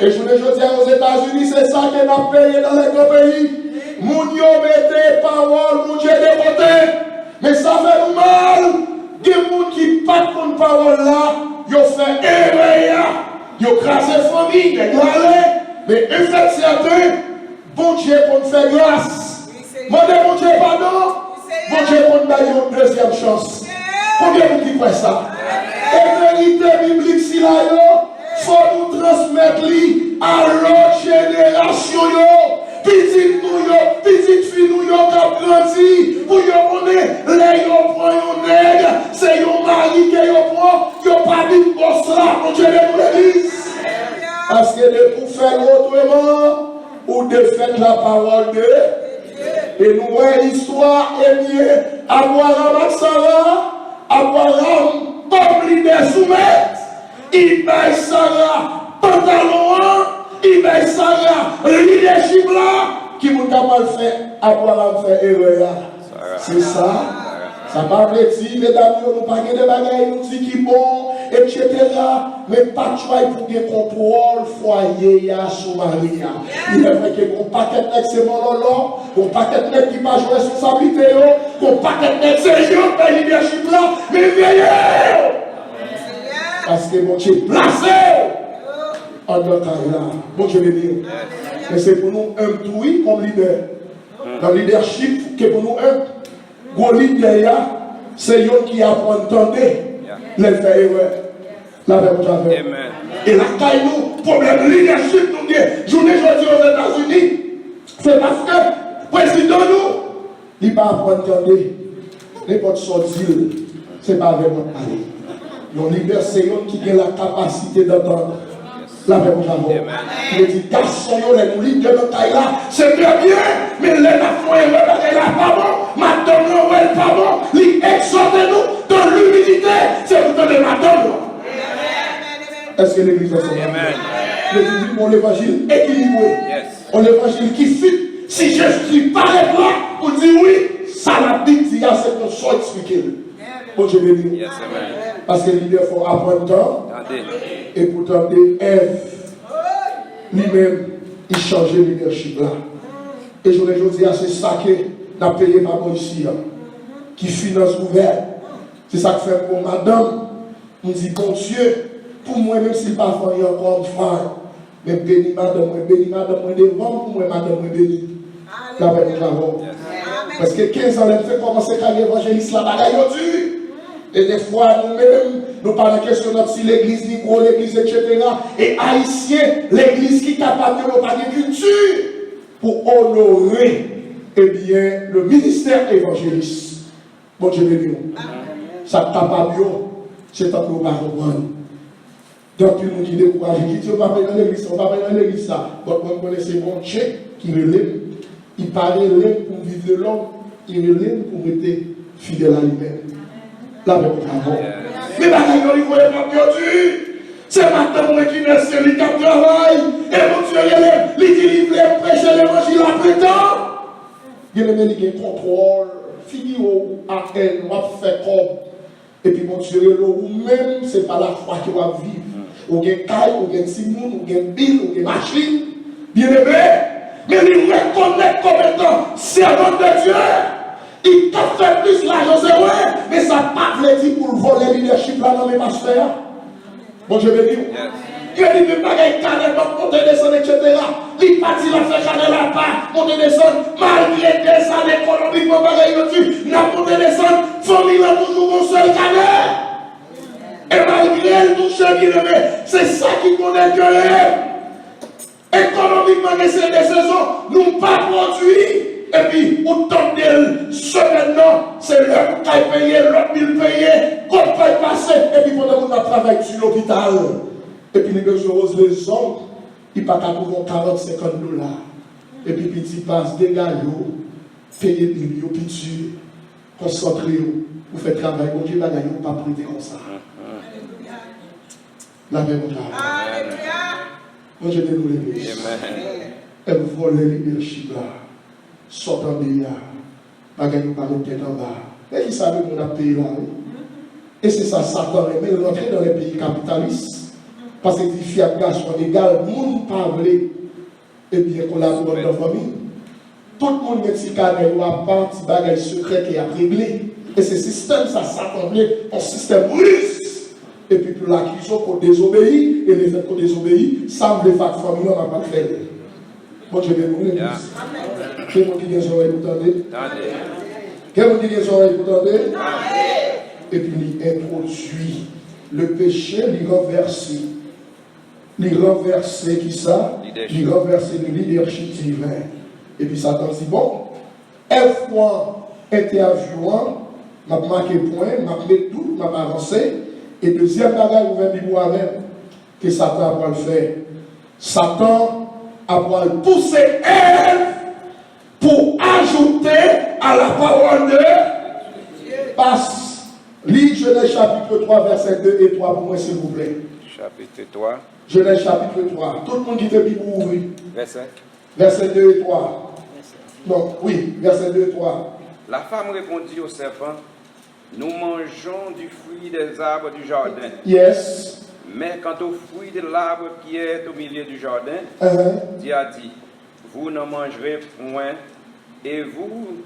Et je vous dis aux États-Unis, c'est ça qu'on a payé dans les grands pays. Moun yo mette parole, moun Dieu de côté. Mais ça fait mal. Des gens qui pas de parole là, ils fait erreur, ils crasé famille, ils galé. Mais un fait certain, bon Dieu pour nous faire grâce. Demandez bon Dieu pardon, bon Dieu pour nous donner une deuxième chance. Combien vous dites ça? Et vérité biblique si là, il faut nous transmettre à l'autre génération. Petite nous, petite fille nous, qui a grandi, pour qu'on ait les prend un nègre, c'est un mari qui prend, il n'y a pas de gosse là, pour Dieu de l'église. Parce que de pour faire autrement, ou de faire la parole de Dieu. Et nous voyons l'histoire, et bien, Abraham et Sarah, Abraham, comme leader soumettre, il baille Sarah, pantalon, il baille Sarah, leadership là, qui vous a mal fait, Abraham fait erreur. C'est ça. Ça parle de dire, mesdames, nous pas de bagailles, nous dit qui bon, etc. Mais pas de choix pour des contrôles foyer sous Marie. Il est vrai que qu'on paquet de c'est mon lolo, qu'on paquet de qui pas jouer responsabilité, qu'on paquet de c'est eux qui leadership là, mais veillez! Parce que mon Dieu placé en notre là. Bon Dieu béni. Mais c'est pour nous un tout comme leader. Dans le leadership, que pour nous un. Gros leader, c'est eux qui apprennent à entendre les faire erreur. La même chose. Et la taille nous, problème leadership, nous dit, journée aujourd'hui aux États-Unis, c'est parce que le président nous, il ne va pas apprendre à entendre n'importe sortir, ce n'est pas vraiment parler. Le leader, c'est eux qui ont la capacité d'entendre. La même chose. Il dit, garçon, les leaders de taille là, c'est très bien, mais les nations, elle n'est pas bon. Madame, elle n'est pas bon. Il exhorte nous dans l'humilité. C'est pour donner madame. Est-ce que l'église est Amen. On l'évangile équilibré. On l'évangile qui fit. Si Jésus paraît là, on dit oui, ça l'a dit, c'est qu'on soit expliqué. Bon Dieu béni. Parce que les leaders faut apprendre temps. Et pourtant, Ève, lui-même, il changeait le leadership là. Et je vous dis, c'est ça que n'a payé par moi ici, qui finance ouvert. C'est ça que fait pour madame. On dit, bon Dieu, pour moi, même si pas fait encore une femme, mais béni madame, devant pour moi, madame, béni. La paix de l'avant. Parce que 15 ans, elle fait commencer à l'évangéliste là, bagaille aujourd'hui. Et des fois, nous-mêmes, nous parlons question de si l'église, micro, l'église, etc. Et haïtien, l'église qui est capable de nous parler de culture pour honorer, eh bien, le ministère évangéliste. Bon Dieu béni. Ça capable, c'est un peu pas comprendre. Donc, nous qui découragent, qui disent, on va pas dans l'église, on va pas dans l'église, ça. Donc, on connaît mon chèque qui relève. Il paraît pour vivre de l'homme, il relève pour être fidèle à lui-même. La même chose. Mais bagaille il faut pas perdu. C'est maintenant qui naît celui qui travaille et mon Dieu il dit il prêcher l'évangile après temps. Il y a un contrôle, figure à elle, on va faire comme et puis mon Dieu ou même c'est pas la foi qui va vivre. Ou gen caille, ou gen simon, ou gen bill, ou gen machine. Bien aimé, mais il reconnaît comme étant servant de Dieu. Il t'a fait plus l'argent, c'est vrai, mais ça n'a pas voulu pour voler le leadership là dans mes pasteurs. Bon, je vais dire. Il a dit, mais pas qu'il canne, monter, descendre, etc. Il parti la faire canne là-bas, monter, descendre, malgré des années économiquement, il n'a monté, descendre, famille là toujours mon seul canne. Et malgré tout ce qu'il aimait, c'est ça qui connaît que économiquement, c'est des saisons, nous pas produit. Et puis, autant de semaines, c'est l'heure qui a payé, l'autre il payé, qu'on peut passer. Et puis, pendant qu'on a travaillé sur l'hôpital, et puis les besoins les hommes, il pas qu'à trouver 40-50 $. Et puis, petit passe, dégage, payer des millions, puis tu concentrez, vous faites travail. Bon Dieu, bagaille, pas prêter comme ça. La même chose. Bon Dieu, nous les bénisse. Et vous volez le leadership là. Sortant de là. Bagaille, pas de tête en bas. Et qui savent qu'on a payé là. Et c'est ça, Satan aimait rentrer dans les pays capitalistes. Parce que les filles à garçons égal, moun pas voulu, et bien collaborer dans la famille. Tout le monde met si carré ou à part, si bagage secret qui a réglé. Et ce système, ça s'attendait un système russe. Et puis pour l'accusation qu'on désobéit, et les faits qu'on désobéit, ça me fait que la famille n'a pas fait. Bon, je vais vous le dire. Quel monde qui a des oreilles pour tenter? Quel monde qui a des oreilles pour tenter? Et puis il introduit le péché, il renverse. Il renverse qui ça? Il renverse le leadership divin. Et puis Satan dit bon, F1 interviewant, m'a marqué point, m'a fait tout, m'a avancé. Et deuxième bagage, vous venez dire avec que Satan va le faire. Satan va le pousser Ève pour ajouter à la parole de passe. Lis Genèse chapitre 3, verset 2 et 3 pour moi, s'il vous plaît. Chapitre 3. Genèse chapitre 3. Tout le monde qui te dit pour ouvrir. Verset 2 et 3. Donc, oui, verset 2 et 3. La femme répondit au serpent, nous mangeons du fruit des arbres du jardin. Yes. Mais quant au fruit de l'arbre qui est au milieu du jardin, Dieu a dit, vous n'en mangerez point, et vous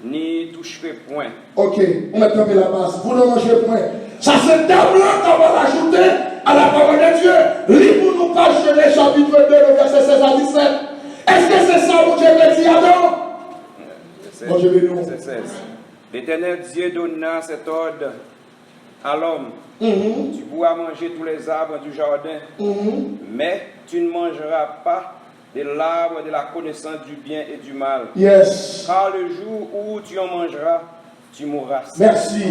n'y toucherez point. Ok, on a tombé la base. Vous ne mangez point. Ça, c'est dame-là qu'on va rajouter à la parole de Dieu. Lis-nous nous pas Genèse chapitre 2, le verset 16 à 17. Est-ce que c'est ça que Dieu veut dire Adam? Bon, je vais nous. Verset 16. L'Éternel Dieu donna cet ordre à l'homme. Tu pourras manger tous les arbres du jardin, mais tu ne mangeras pas de l'arbre de la connaissance du bien et du mal. Yes. Car le jour où tu en mangeras, tu mourras. Merci.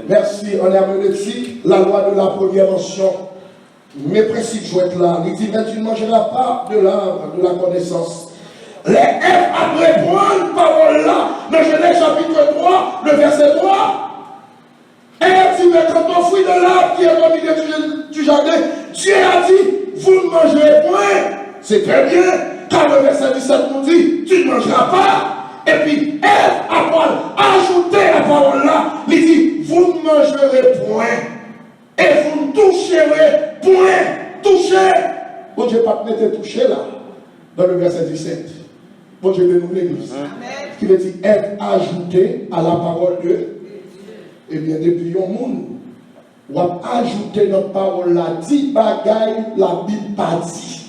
Merci. On est herméneutique, la loi de la première mention. Mes principes vont être là. Il dit, mais tu ne mangeras pas de l'arbre de la connaissance. Les F après prendre parole là, dans Genèse chapitre 3, le verset 3. Et tu mets quand ton fruit de l'arbre qui est au milieu du jardin, Dieu a dit, vous ne mangerez point. C'est très bien, car le verset 17 nous dit, tu ne mangeras pas. Et puis, Ève, après ajouter la parole là, il dit, vous ne mangerez point. Et vous ne toucherez point. Toucher. Bon Dieu, pas te mettre toucher là, dans le verset 17. Bon Dieu, de nous l'église. Qui veut dire, Ève ajouté à la parole de. Eh bien, depuis un monde, on va ajouter notre parole là, 10 bagailles, la Bible pas dit.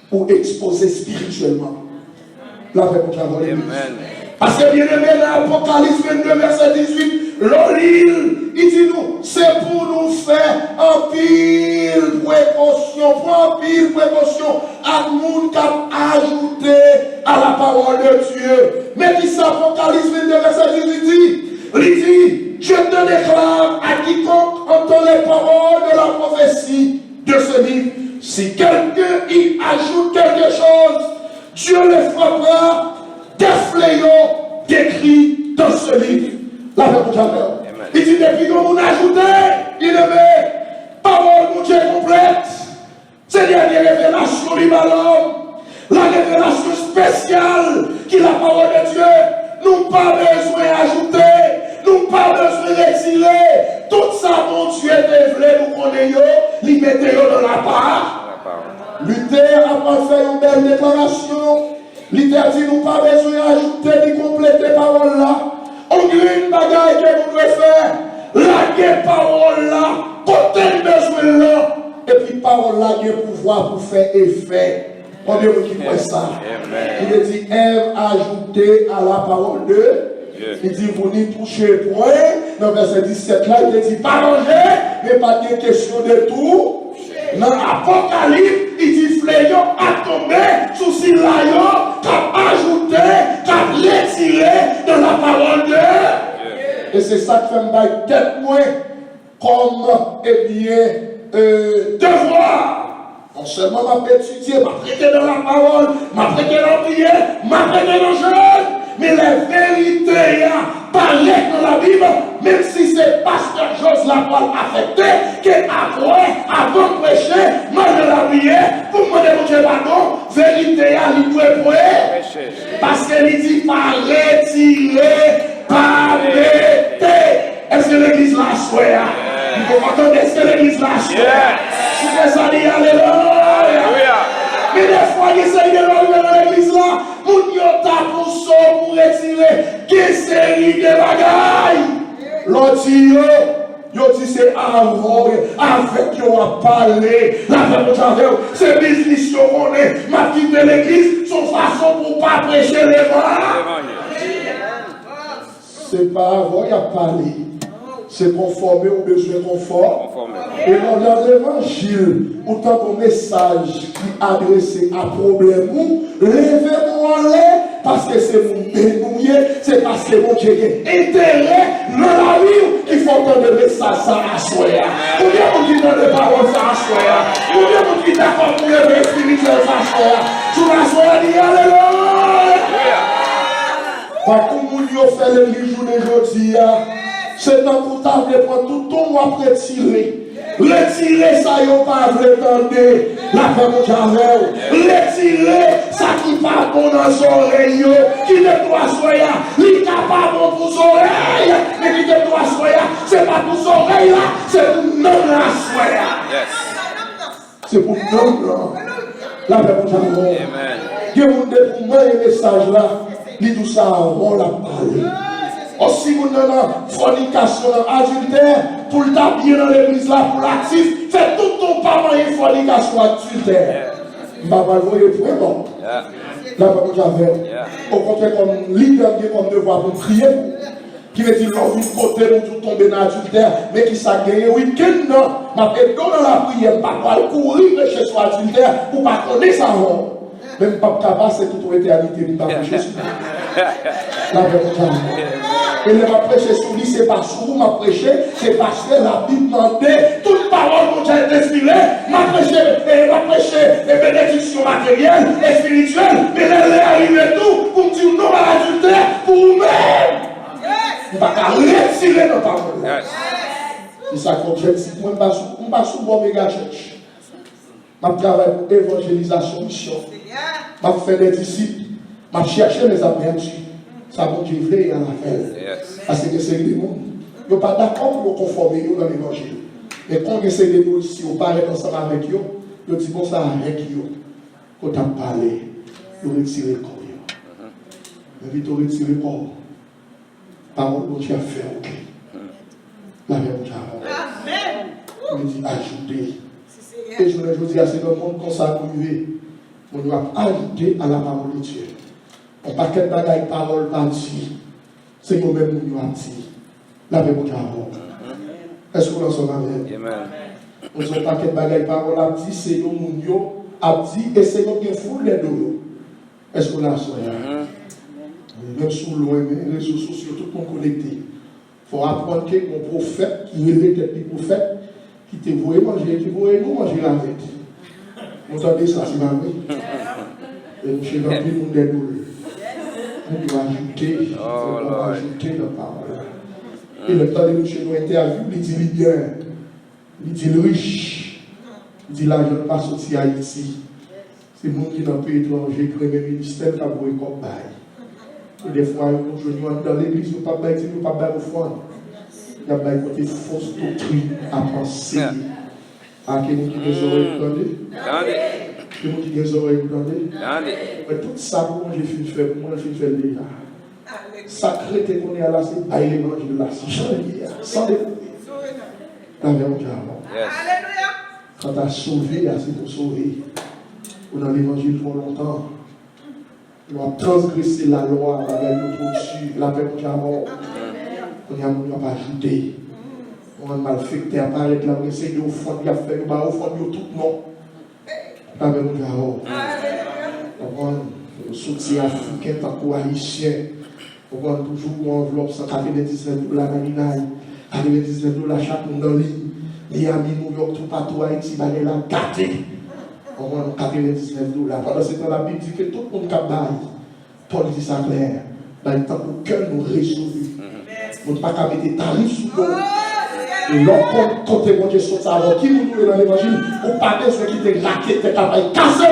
Pour exposer spirituellement. La paix pour la l'église. Parce que bien aimé, l'Apocalypse 22, verset 18, l'olile, il dit nous, c'est pour nous faire en pile précaution, pour en pile précaution, à nous qui ajouté à la parole de Dieu. Mais qui ça, Apocalypse 22, verset 18 dit, il dit, je te déclare à quiconque entend les paroles de la prophétie de ce livre. Si quelqu'un y ajoute quelque chose, Dieu le frappera des fléaux décrits dans ce livre. La paix pour jamais. Il dit depuis que vous ajoutez, il est parole pour Dieu complète. C'est des révélations libre à l'homme. La révélation spéciale qui est la parole de Dieu. Nous pas besoin d'ajouter. Nous pas besoin de retirer. Tout ça, mon Dieu, dévelé, nous connaissons, lui mettez dans la part. Luther a pas fait une belle déclaration. Luther dit, nous pas besoin d'ajouter, de compléter parole là. On a une bagaille que nous devons faire. La parole là, côté besoin là. Et puis parole là, il y a pouvoir pour faire effet. On dit qui fait ça. Il dit, Ève ajouté à la parole de. Il dit, vous n'y touchez point. Dans verset 17 là, il dit, pas manger, mais pas de question de tout. Dans l'Apocalypse, il dit, fléau a tombé sous ce laillon, qu'a ajouté, qu'a retiré dans la parole de Dieu. Et c'est ça qui fait me tête moins comme, eh bien, devoir. Non seulement m'a étudié, m'a prêté dans la parole, m'a prêté dans la prière, m'a prêté dans le jeûne, mais la vérité paraît dans la Bible, même si c'est pasteur Jos la parole affecté, qu'après, avant de prêcher, moi de la prière, pour me demander mon Dieu pardon, vérité il doit prêcher, parce qu'il dit pas retirer, pas mettre. Est-ce que l'église l'a souhaité? Vous entendez, est-ce que l'église l'a souhaité? Si c'est ça, dit alléluia. Mais des fois, il essaye de l'enlever dans l'église là, pour nous pour ça, pour retirer, quelle série de bagailles. L'autre dit, c'est avant, avec qui on a parlé, la femme c'est business qu'on est, ma petite de l'église, son façon pour ne pas prêcher les vents. C'est pas avant, il a parlé. C'est conformer aux besoins confort. Et dans l'évangile, autant qu'un message qui est adressé à problème, levez-moi en l'air parce que c'est mon dénouillé, c'est parce que mon Dieu est intérêt dans la vie qu'il faut entendre le message ça à soi. Combien vous qui donnent les paroles ça à soi? Combien vous qui d'accord pour le spirituel ça à soi? Sur la soi, dit alléluia. Quand tout le monde fait l'église aujourd'hui, c'est un coup tard de prendre tout ton mois pour retirer. Retirer ça, il n'y a pas de tendre. La femme au javel. Retirer ça qui n'est pas bon dans son oreille. Qui ne doit soya. Il n'est pas bon pour son oreille. Mais qui ne doit soya. Ce n'est pas pour son oreille là. C'est pour non la soya. C'est pour non la femme au javel. Il y a un message là. Dit tout ça, on l'a parlé. Aussi, vous avez fornication, adultère, pour le taper dans l'église là, pour l'actif, fais tout ton parent une fornication adultère. Papa, vous voyez, vraiment. Là, comme j'avais, au contraire, comme leader, comme devoir pour prier, qui veut dire l'envie de côté, nous tout tomber dans l'adultère, mais qui s'est gagné week-end, non, m'a fait dans la prière, pas courir chez soi adultère, pour pas connaître ça. Même pas capable, c'est toute éternité, il ne va pas Jésus. La vérité. Et il m'a prêché sur lui, c'est pas sur vous, m'a prêché, c'est parce que la Bible demandait toute parole que j'ai inspirée, m'a prêché des bénédictions matérielles et spirituelles, mais elle est arrivée tout pour me dire non à l'adultère pour vous-même. On ne va pas retirer nos paroles. C'est ça qu'on dit, moi, je ne suis pas sous bon méga church. Je travaille pour évangélisation, mission. Je fais des disciples. Je cherche mes apprentis. Ça va Dieu voulait à la faire. Parce que c'est des gens. Ils ne sont pas d'accord pour conformer dans l'évangile. Mais quand ils essaient de nous, si on parle ensemble avec eux, ils disent bon ça avec eux. Quand on parle, ils retirent le corps. Ils retirent le corps. Parole que tu as fait, ok. La même chose. Il dit ajouter. Et je voulais dire, c'est le monde qu'on s'est arrivé. On doit ajouter à la parole de Dieu. On pas qu'un bagage parole partie. C'est nous-mêmes qui nous avons dit. La même chose. Est-ce que vous en sommes avec? On ne sait pas qu'un bagage parole a dit, c'est nous qui avons dit, et c'est nous qui avons les deux. Est-ce que vous en sommes avec? Même sous loin, les réseaux sociaux, tout le monde connecté. Il faut apprendre que mon prophète, qui est le prophète, qui te voit manger, qui voit nous manger la tête. Vous entendez ça, c'est ma vie. Et nous sommes remplis de des douleurs. Nous devons ajouter la parole. Et le temps de nous chez nous interview, il dit bien, il dit riche, il dit l'argent ne pas sorti à Haïti. C'est le monde qui n'a pas étranger, qui a un ministère qui a beau comme bail. Et des fois, nous jouons dans l'église, nous ne pouvons pas bailler au fond. Il y a des fausses doctrines à penser. À quelqu'un qui a des oreilles, vous entendez? Quelqu'un qui a des oreilles, vous entendez? Mais tout ça, moi, j'ai fait faire, moi, j'ai fait déjà. Sacré que qu'on est là, c'est bailler l'évangile là, c'est chanter, sans découvrir. La vérité avant. Quand tu as sauvé, c'est pour sauver. On a l'évangile pour longtemps. On a transgressé la loi avec notre dessus, la vérité avant. On a pas ajouté. On a malfecté apparaître là, on essaie de au fond de faire, on va au fond de tout non. La vérité avant. On soutien africain, tant qu'haïtien. On va toujours pour enveloppe $199 la Maninaï, $99 chaque monde en ligne. Miami, New York, tout partout, Haïti, va la gâter. On vend $99. Pendant ce temps, la Bible dit que tout le monde a bail. Paul dit ça clair. Dans le temps où cœur nous résolu. On ne peut pas mettre des tarifs sur nous. Et l'homme, quand tu es sur ça, avant qui nous dans l'évangile, on ne pas besoin de quitter raquette, de travail, casser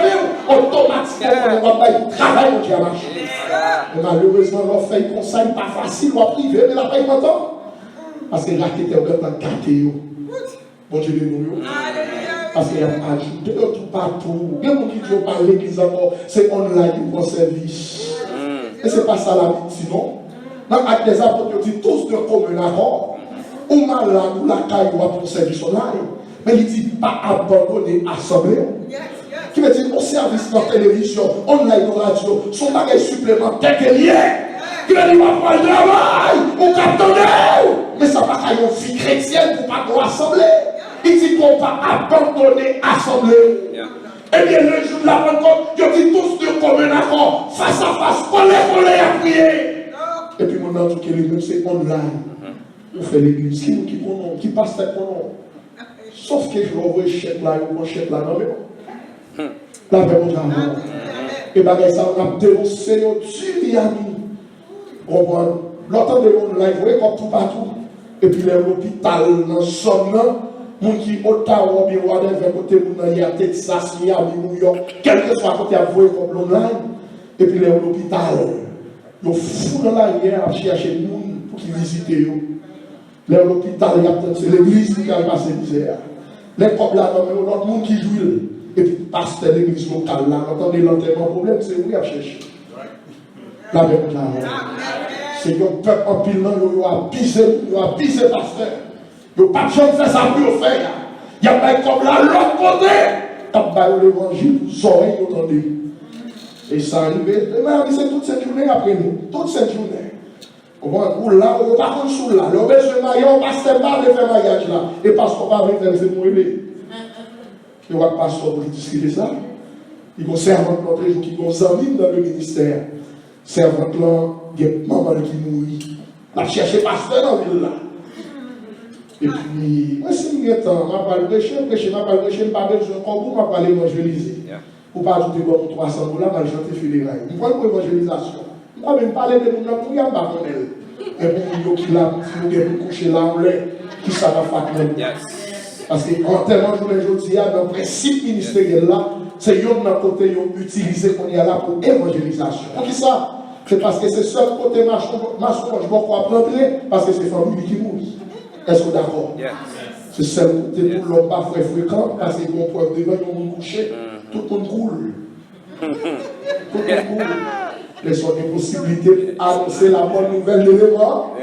automatiquement, on va pas travail, on a marché. Et malheureusement, on fait comme ça, il n'est pas facile, on va priver, mais la paye maintenant. Parce que raquette est en train de gâter. Bon Dieu, nous. Parce qu'il y a ajouté tout partout. Il y a des gens qui disent pas l'église encore, c'est online pour service. Et ce n'est pas ça la vie, sinon. Dans l'acte des apôtres, ils disent tous de commun accord. Ou malade, ou la caille, ou pour service online. Mais il dit pas abandonner l'assemblée. Qui veut dire, au service de la télévision, online, radio, son bagage supplémentaire qui est lié. Qui veut dire, on va faire le travail, on capte. Mais ça va pas être une vie chrétienne pour pas nous assembler. Il dit qu'on va abandonner l'assemblée. Eh bien, le jour de la Pentecôte, ils disent tous de commun accord, face à face, on les a prié. Et puis, mon nom, c'est online. On fait l'église, qui passe tête pour nous. Sauf que je l'envoie chèque là, ou chèque là, non mais la paix mon travail. Et bien, ça, on a dénoncé nos Miami. L'autre de mon live, vous voyez comme tout partout. Et puis, l'hôpital, dans le zone là, mon qui Ottawa, bien, ou à côté, il y a Texas, Miami, New York, quel que soit côté, vous voyez comme l'online. Et puis, l'hôpital, ils font dans la guerre à chercher les gens pour qu'ils visitent. L'hôpital, c'est l'église qui a passé misère. Les couples là, l'autre monde qui joue. Et puis, pasteur de l'église locale là, entendez l'enterrement problème, c'est où il a cherché. La même chose. C'est que le peuple en pile, il a pisé pasteur. Il n'a pas de chance de faire ça pour faire. Il y a pas comme là, l'autre côté. Il y a l'évangile, vous aurez entendu. Et ça arrive, c'est toute cette journée après nous. Toute cette journée. Ou là, on va pas sous là. Le besoin de maillot, on passe pas de faire mariage là. Et parce qu'on va venir faire le mouiller. Il n'y aura pas pour discuter ça. Il y a un servant qui est amis dans le ministère. Servant là, il y a maman qui mourit. On va chercher pasteur dans la ville là. Et puis, moi, si je temps, je vais pas prêcher, je ne vais pas besoin comme vous, je vais pas évangéliser. Pour pas ajouter pour $300, je vais chanter funérailles. Je vais pour l'évangélisation. Je ne vais même parler de nous, il n'y a pas de monde. Et pour nous qui là, nous devons coucher là, qui ça va faire. Parce qu'en termes de aujourd'hui, dans le principe ministériel là, c'est eux de côté utilisé qu'on est là pour l'évangélisation. Pour qui ça? C'est parce que c'est seul côté marche, je vais croire pleurer, parce que c'est famille qui mourit. Est-ce que d'accord? C'est seul côté pour l'homme pas fréquent, parce que bon point devant, ils vont coucher, tout le monde coule. Tout le monde coule. Laissons des possibilités d'annoncer la bonne nouvelle de l'évangile.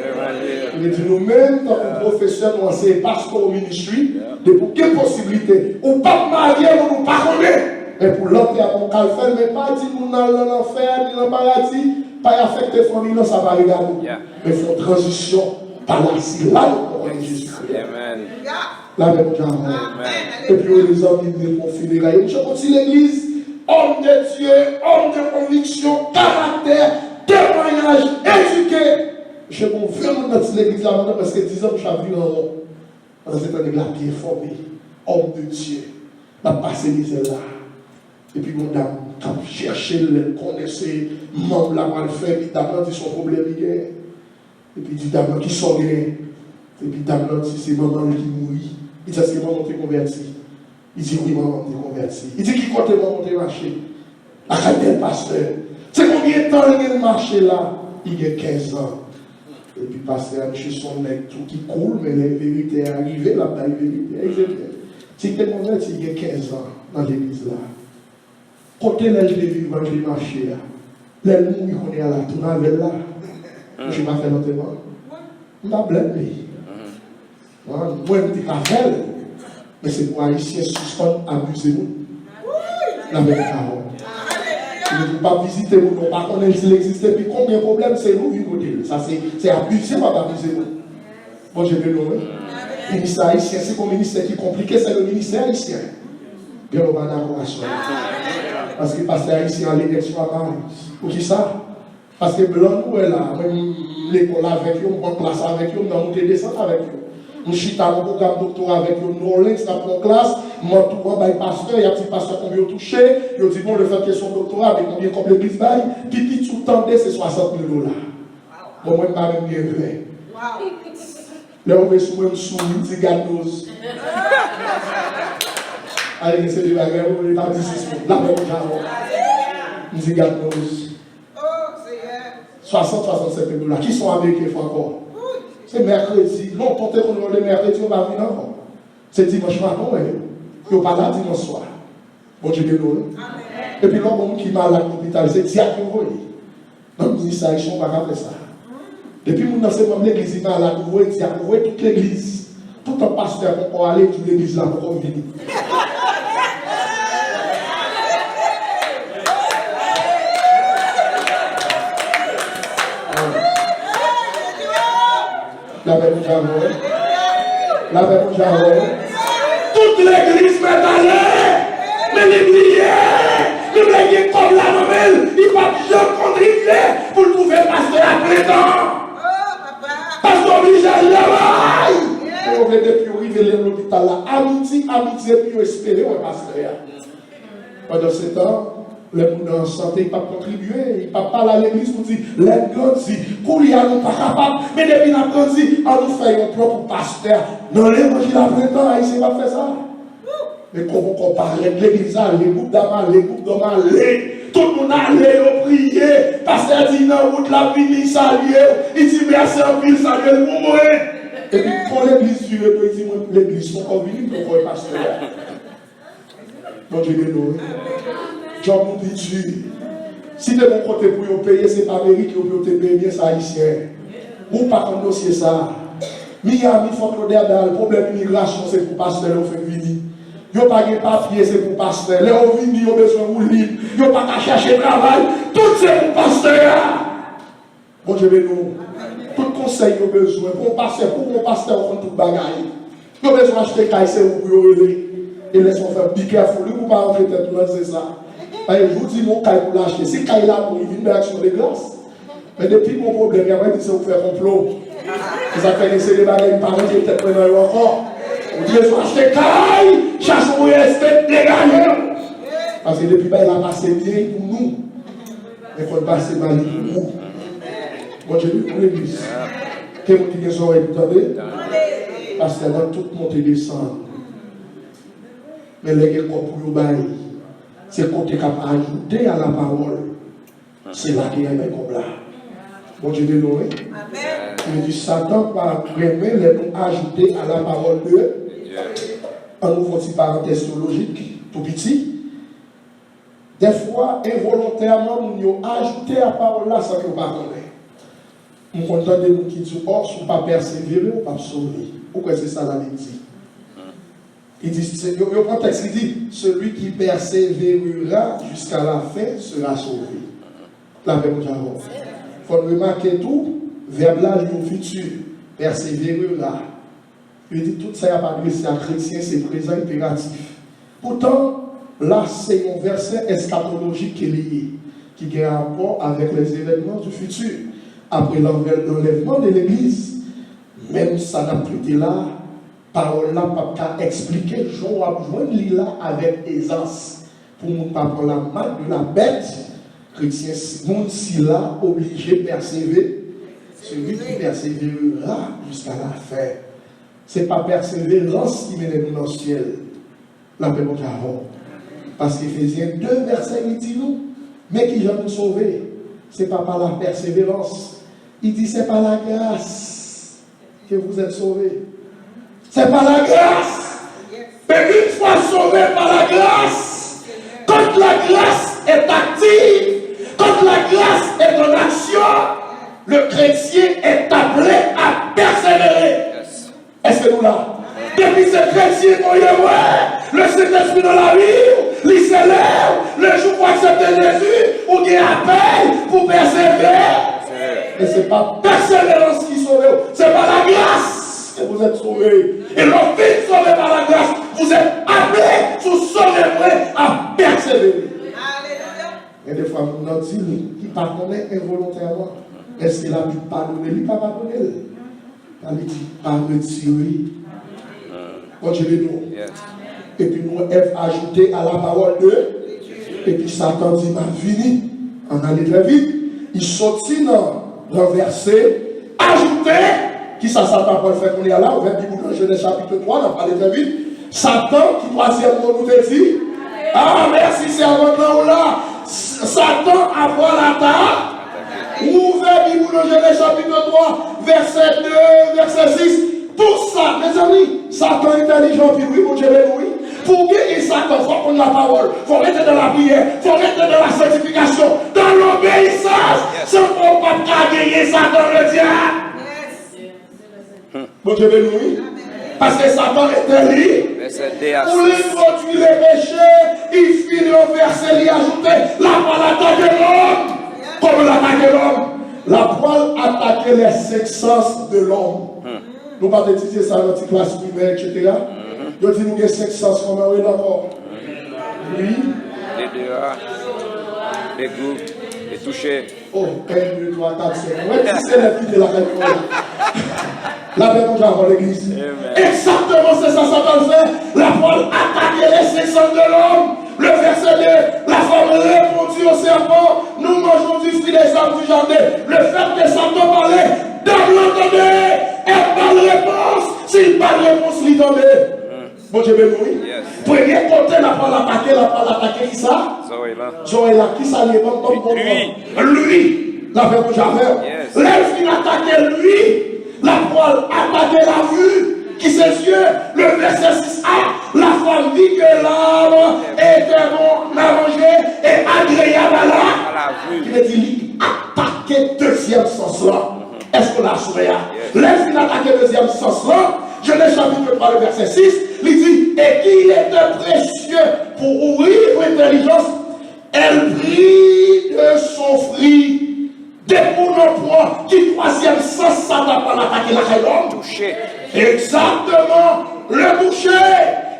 Il dit nous-mêmes, tant que professeurs, nous enseignons pasteur au ministère, de pour quelle possibilité, ou pas marier, ou nous pas connaître. Mais pour l'entrée à mon calfel, mais pas dire nous dans l'enfer, ni dans le paradis, pas affecter la famille, ça va regarder. Mais il faut transition par la là, nous Jésus-Christ. La même chose. Et puis les hommes, ils vont finir là. Je continue l'église. Homme de Dieu, homme de conviction, caractère, témoignage, éduqué. Je vais vraiment dans l'église là parce que 10 ans, je suis venu en haut. Parce que c'est un église qui est formé, homme de Dieu. On a passé les là. Et puis, mon dame, quand chercher le connaisseur, membre là, on le fait, puis dame, dit son problème, il est. Et puis, dit dame, qui sont bien. Et puis, dame, dit c'est maman qui mourit. Il dit, est-ce que maman t'est converti? Il dit, oui, maman t'est converti. Il dit, qui compte maman t'est marché? La carrière pasteur. C'est combien de temps il a marché là? Il y a 15 ans. Et puis, pasteur, chez son mec, tout qui coule, mais la vérité est arrivée, la vérité. C'est que converti il y a 15 ans dans l'église là. Côté là, je l'ai vu, je l'ai marché là. Les mouilles qu'on est à la tour avec là. Je ne vais pas faire l'enterrement. Je vais blâmer. Moi, je dis qu'à faire. Mais c'est pour Haïtiens suspendre, amusez-vous. La même parole. Je ne veux pas visiter vous, non pas connaître s'il existe. Puis combien de problèmes c'est nous, vous ça c'est abusé, pas abuser vous. Bon, je vais le nommer. Le ministère haïtien, c'est un ministère qui est compliqué, c'est le ministère haïtien. Bien, on va d'accord à ça. Parce que le pasteur haïtien a l'élection à Paris. Pour qui ça? Parce que blanc, nous, là, même l'école avec eux, on prend place avec eux, on a monté descendre avec eux. Je suis dans un programme doctorat avec le New Orleans, dans mon classe, moi, tout le monde, pasteur, il y a un petit pasteur combien il touché, il dit, bon, le fait question doctorat, mais combien comme l'église baille, puis tout le temps, c'est 60 000 $. Bon, moi, je ne pas même bien vrai. Là, on va sous moi, sous, il dit, garde-nous. Allez, c'est des bagages, on est parti 6 mois. Là, on va il dit, garde-nous. 60-65 000 $. Qui sont américains, faut encore? C'est mercredi. Non, comptez qu'on le mercredi, on va venir encore. C'est dimanche matin, il n'y a pas là dimanche soir. Bon Dieu béni. Et puis l'homme qui est malade à l'hôpital, c'est diacre qui envoie. Dans le ministère, ils ne sont pas faire ça. Depuis que nous sommes dans l'église, il est malade, vous voyez diacre, vous voyez toute l'église. Tout un pasteur pour aller toute l'église là pour venir. La paix pour Jahoua. La paix pour Jahoua. Toute l'église m'est allée. Mais l'église, le blague comme la nouvelle, il va bien contribuer pour trouver pasteur à plein temps. Pasteur obligé à travailler. Et on veut depuis arriver à l'hôpital là. Amitié, puis espérer un pasteur. Pendant ce temps, les gens en santé, ils ne peuvent pas contribuer, ils ne peuvent pas aller à l'église pour dire, les grandis, Koulia nous pas capable, mais depuis nous grandi, on nous fait un propre pasteur. Dans l'évangile après temps, ils ne peuvent pas faire ça. Mais comment on parle de l'église, les groupes d'amants, les groupes d'amants, tout le monde allait au prier, pasteur dit non, route la vie, saluer, il dit merci en pile, saluer pour moi. Et puis quand l'église dure, il dit, l'église, sont convenus pour le pasteur. Bon Dieu béni. Job nous dit, si de mon côté pour vous payer, ce n'est pas mérite que vous pouvez payer bien ça haïtien. Ou pas comme dossier ça. Miami, Fort-Lauderdale, le problème d'immigration, c'est pour pasteur, on fait venir. Ils n'ont pas de papier, c'est pour pasteur. Les gens viennent, ils ont besoin de libre. Ils n'ont pas qu'à chercher travail. Tout c'est pour pasteur. Bon Dieu béni. Tout conseil, ils ont besoin. Pour mon pasteur, on fait tout le bagaille. Ils ont besoin d'acheter caille, c'est pour vous. Et laissez-moi faire be careful. Vous ne pouvez pas rentrer tête, c'est ça. Je vous dis, mon caille pour l'acheter. Si caille là, pour il vient sur les glaces. Mais depuis mon problème, il y a un qui vous faire complot. Vous avez fait des bagages, par exemple, peut-être maintenant encore. Vous dites, vous achetez caille, chasse au respect, dégagez. Parce que depuis, il a passé bien pour nous. Mais il faut passer mal pour nous. Bon, j'ai vu pour l'église. Quel monde qui est sur les attendez? Parce que là, tout le monde descend. Mais les gens pour vous bailler. C'est qu'on est capable d'ajouter à la parole. C'est là qu'il y a un comme là. Bon Dieu de nous. Il dit Satan va vraiment les nous ajouter à la parole de Dieu. En ouvrant une parenthèse théologique, tout petit. Des fois, involontairement, nous avons ajouté à la parole là sans que nous ne connaissions. Nous content de nous qui disent, oh, si vous ne pas persévérer, vous ne pas sauver. Pourquoi c'est ça la dit? Il dit, il y a un texte qui dit, celui qui persévérera jusqu'à la fin sera sauvé. La paix au Japon. Il faut remarquer tout, verbe là, le futur, persévérera. Il dit, tout ça n'est pas adressé à chrétien, c'est présent impératif. Pourtant, là, c'est un verset eschatologique qui est lié, qui a un rapport avec les événements du futur. Après l'enlèvement de l'Église, même ça n'a plus été là. Parole là, pas expliquer, je vais joindre là avec aisance. Pour ne pas prendre la marque de la bête, chrétien, monde si là, obligé de persévérer. Celui qui persévérera jusqu'à la fin. Ce n'est pas persévérance qui mène nous dans le ciel. La paix au Caron. Parce qu'Éphésiens 2, verset, il dit nous, mais qui vient nous sauver. Ce n'est pas par la persévérance. Il dit, c'est par la grâce que vous êtes sauvés. C'est par la grâce. Mais une fois sauvé par la grâce, quand la grâce est active, quand la grâce est en action, le chrétien est appelé à persévérer. Est-ce que nous là? Depuis ce chrétien, le Saint-Esprit dans la vie, il s'élève, le jour pour accepter Jésus, ou il appelle pour persévérer. Mais ce n'est pas persévérance qui sauve, c'est par la grâce que vous êtes sauvés. Et lorsque vous êtes sauvés par la grâce, vous êtes appelés, vous serez à persévérer. Et des fois, vous nous dites, qui pardonnait involontairement. Est-ce qu'il a pu pardonner? Il n'a pas pardonné. Elle dit, à retirer. Bon Dieu, nous. Yes. Et puis nous, Ève ajouté à la parole de. Et puis Satan dit, m'a fini. On allait très vite. Il sortit dans le verset, ajouté, qui ça Satan peut faire qu'on est là, au verset de Genèse chapitre 3, on va aller très vite. Satan, qui troisième mot nous dit, ah merci, c'est avant là. Satan avoir l'attaque. Ouvert Bible de Genèse chapitre 3, verset 2, verset 6. Tout ça, mes amis, Satan intelligent, puis oui, mon Dieu, oui. Pour gagner Satan, il faut prendre la parole, il faut rester dans la prière, il faut rester dans la sanctification, dans l'obéissance. Sans qu'on ne peut pas gagner Satan, le diable. Mon Dieu, oui. Parce que Satan est intelligent. Pour introduire les péchés, il finit au verset, il ajoute la poêle attaque l'homme. Comment l'attaquer l'homme? La poêle attaquait les cinq sens de l'homme. Nous pas étudier ça dans la classe primaire, etc. Nous disons nous avons 5 sens, comment on est encore? Oui. Les dehors, les goûts, les toucher. Oh, 1, 2, 3, 4, 5. Ouais, c'est la petite de la réponse. La réponse avant l'église. Exactement, c'est ça, ça va faire. La poêle attaquait les 5 sens de l'homme. Le verset 2, la femme répondit au serpent, nous mangeons du fruit des arbres du jardin. Le fait que Satan parlait, dans l'entendez, et pas de réponse. S'il pas de réponse, il donnait. Bon Dieu, oui. Premier côté, la parole attaquée, qui ça? Joël, qui ça lui est bon comme lui. La femme du jardin. L'elfe, attaquait lui. La poêle attaquait la vue. Qui ses yeux, le verset 6a, la femme dit que l'arbre était bon à manger et agréable à la vue. Il veut dire, attaquer deuxième sens là. Est-ce qu'on a souhaité? Laisse-il attaquer deuxième sens là. Genèse chapitre 3, le verset 6, il dit, et qu'il était précieux pour ouvrir l'intelligence, elle prit de son fruit. Dès qu'on en prend, qui troisième sens, ça va pas l'attaquer la l'homme. Toucher. Exactement, le toucher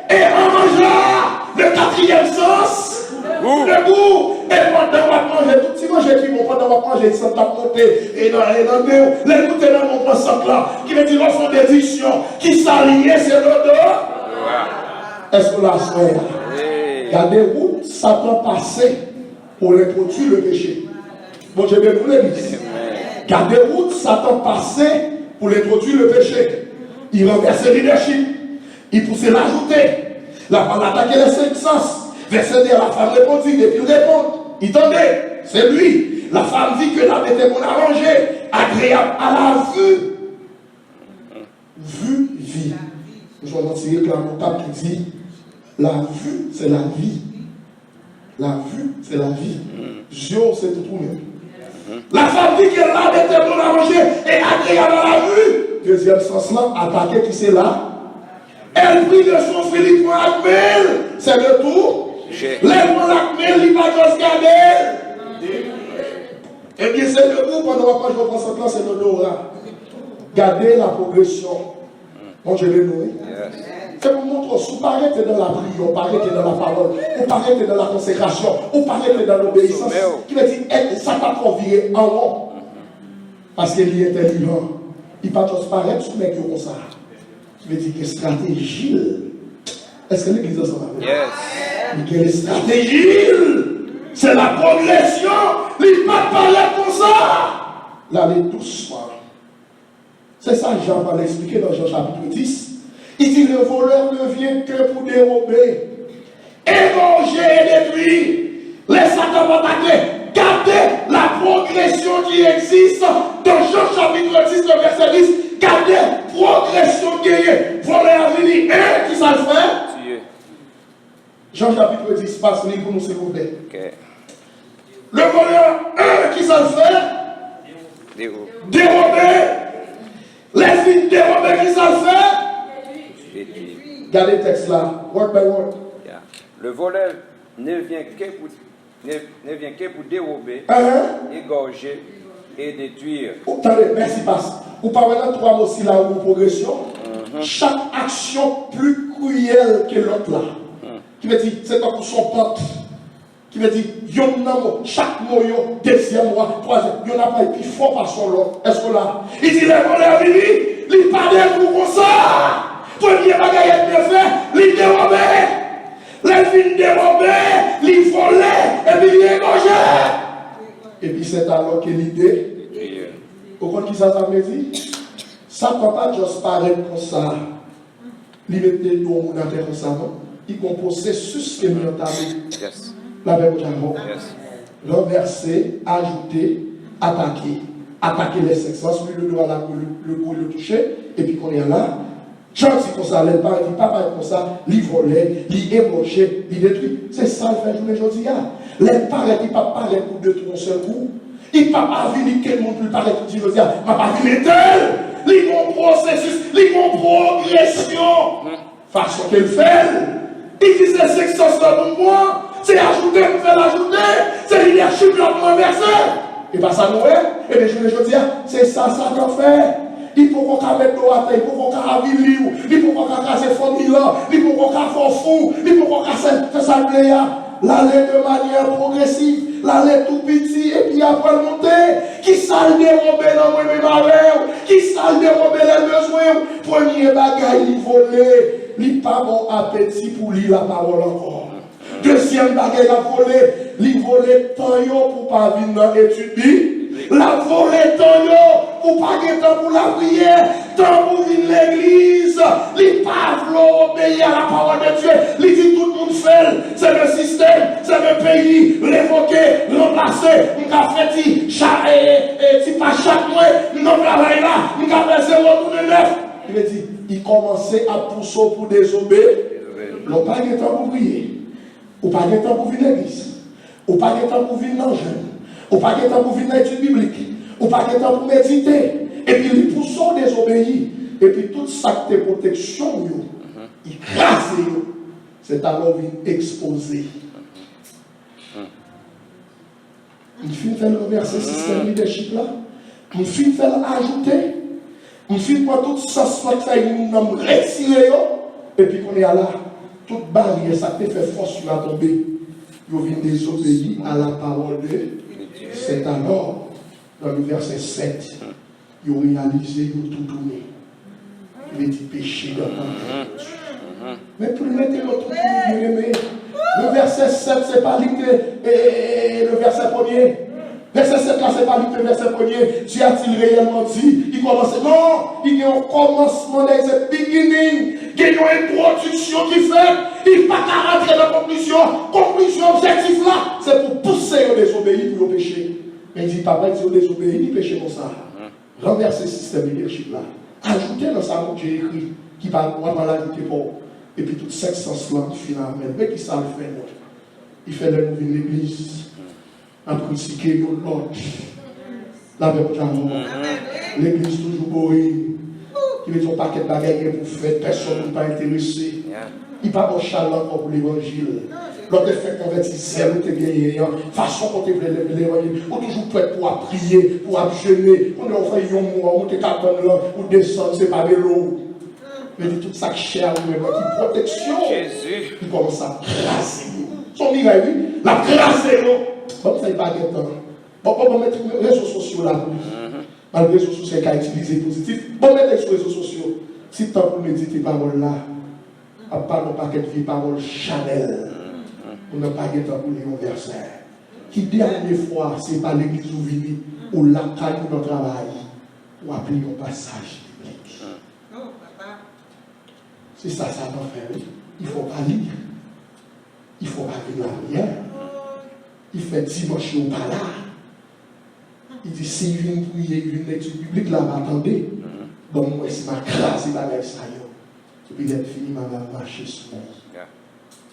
et en mangeant le quatrième sens, le goût. Et pendant qu'on manger, tout petit manger qui vont pendant qu'on manger, ça t'a monté et dans les goûter dans mon pensant là, qui veut dire son déduction, qui s'allie, c'est l'odeur. Est-ce que la soirée, regardez où Satan passait pour introduire le péché. Bon, je vais vous le dire. Gardez où Satan passait pour introduire le péché. Il renversait le leadership. Il poussait l'ajouter. La femme attaquait les 5 sens. Verset 2, la femme répondit. Depuis il répond. Il tendait. C'est lui. La femme dit que l'âme était bon à manger. Agréable à la vue. Vue, vie. Nous allons tirer un notable qui dit la vue, c'est la vie. La vue, c'est la vie. Dieu, c'est tout pour nous. La femme dit que l'âme était bon à manger et agréable à la vue. Deuxième sens là, attaquer qui c'est là. Elle prit de son Philippe pour Akmel. C'est le tour. Les pour Akmel, il va juste garder. Et bien c'est le goût, pendant que je pense là, c'est l'odorat. Gardez la progression. Bon, je vais nous. C'est pour montrer, si vous paraissez dans la prière, vous paraissez dans la parole, vous paraissez dans la consécration, vous paraissez dans l'obéissance, qui veut dire, ça t'a convié en haut. Parce qu'il est intelligent. Il ne peut pas paraître sous mes comme ça. Qui veut dire que stratégie. Est-ce que l'église est ensemble? Mais quelle stratégie? C'est la progression. Il ne peut pas parler comme ça. Là, les doucement. C'est ça que Jean va l'expliquer dans Jean chapitre 10. Il dit le voleur ne vient que pour dérober, égorger et détruire. Les Satan vont attaquer. Gardez la progression qui existe dans Jean chapitre 10, le verset 10. Gardez progression qui est. Voler à venir. Et qui ça le fait? Jean chapitre 10, passe pour nous s'il vous plaît. Le voleur, qui ça le fait? Dérober. Les filles dérobées, qui ça le fait? Regardez le texte là, word by word. Le voleur ne vient que pour dérober, égorger et détruire. Attendez, merci, passe. Vous parlez de 3 mots là où progression. Chaque action plus cruelle que l'autre là. Qui veut dire, c'est comme son pote. Qui veut dire, chaque mot, deuxième mois, troisième, il n'y en a pas plus fort par son lot. Est-ce que là, il dit, les voleurs vivent, il pas c'est alors que l'idée, au compte qui ça veut dire, ça ne peut pas juste paraître comme ça. Il mettait dans mon affaire comme ça, non? Il y a un processus qui est mis en table. La même chose. Renverser, ajouter, attaquer. Attaquer les sexes. Celui le doigt là, le coup le toucher, et puis qu'on est là. Jean dit comme ça, les parents disent pas comme ça, ils volent, ils émochent, ils détruisent. C'est ça le fait journée aujourd'hui. Les parents qui ne peuvent pas parler pour deux un seul coup. Ils ne peuvent pas venir quel monde peut parler pour dire aujourd'hui. Ils ne peuvent pas venir tel. Ils vont processus, ils vont progression. Façon qu'elle fait. Ils disent c'est sexos dans moi. C'est ajouter, vous faites l'ajouter. C'est leadership, l'autre renversé. Et pas ça nous est. Et bien je dis, c'est ça qu'on fait. Il faut qu'on mette nos attentes, il faut qu'on raville, il faut qu'on casse les familles là, il faut qu'on casse fou, il faut qu'on casse ça le l'aller de manière progressive, l'aller tout petit, et puis après le monter, qui s'all dérober dans moi-même avec, qui s'all dérober les besoins, premier bagage, il volé, il pas bon appétit pour lire la parole encore. Deuxième bagage, il volé temps pour pas venir dans l'étude. La volée temps pour pas de temps pour la prière, temps pour venir l'église, les pauvres obéir à la parole de Dieu, les dit tout le monde fait, c'est le système, c'est le pays, l'évoquer, remplacer, on a fait pas chaque mois, nous avons travaillé là, nous avons fait 0,9. Il dit, il commençait à pousser pour désobéir, on n'a pas de temps pour prier, on n'a pas de temps pour venir l'église, on n'a pas de temps pour venir dans le jeûne. Ou pas de temps pour venir dans l'étude biblique, ou pas de temps pour méditer, et puis les poussons désobéir, et puis toute sa protection, il crase, c'est alors une exposé. Il finit faire le reverser système leadership là, il finit faire ajouter, il finit pour toute sa soit ça, il nous retirer, et puis qu'on est là, toute barrière, ça te fait force sur la tomber, il vient désobéir à la parole de Dieu. C'est alors, dans le verset 7, il a réalisé, il a tout tourné. Il a dit péché dans le mais pour le mettre l'autre le verset 7, c'est pas lui le verset premier. Verset 7 là, c'est pas lui le verset premier. Dieu a-t-il réellement dit? Il commence. Non, il y a un commencement, there is a beginning. Il y a une introduction qui fait. Il ne peut pas rentrer dans la conclusion. Conclusion, objectif là, c'est pour pousser au désobéir pour le péché. Mais il dit, papa, il dit au désobéir, il péché comme ça. Renverser ce système de leadership là. Ajouter dans sa mot que j'ai écrit, qui va pas l'ajouter pour. Et puis tout ce sens-là, finalement, mais qui ça le fait, il fait de nous l'église. Après, il y a l'autre. La même chose. L'église toujours bourrée. Il veut dire un paquet de bagages pour faire, personne n'est pas intéressé. Il n'y a pas de chaleur encore pour l'évangile. L'autre fait convertir, l'autre est bien, façon qu'on te veut l'évangile. On est toujours prêt pour prier, pour jeûner. On est fait un mois, on est capable là, on descend, c'est pas de l'eau. Mais tout ça cher, qui protection. Jésus. Il commence à craser. Son miracle, la craser. Bon, ça n'est pas de temps. Bon, on va mettre les réseaux sociaux là. Les réseaux sociaux qui ont utilisé positif. Bon, mettre les réseaux sociaux. Si tu as pour méditer parole là, à part le paquet de vie, parole Chanel. On n'a pas de temps pour les verset. Qui dernière fois, c'est pas l'église où vini, ou la caille ou le travail, ou appeler un passage biblique. C'est ça, ça doit faire. Il faut pas lire. Il faut pas lire la prière. Il fait dimanche au pas là. Il dit si il vient prier, il vient l'étude biblique là, attendez. Donc moi, c'est ma classe, il va avec ça. Et puis il est fini, il va marcher sur moi.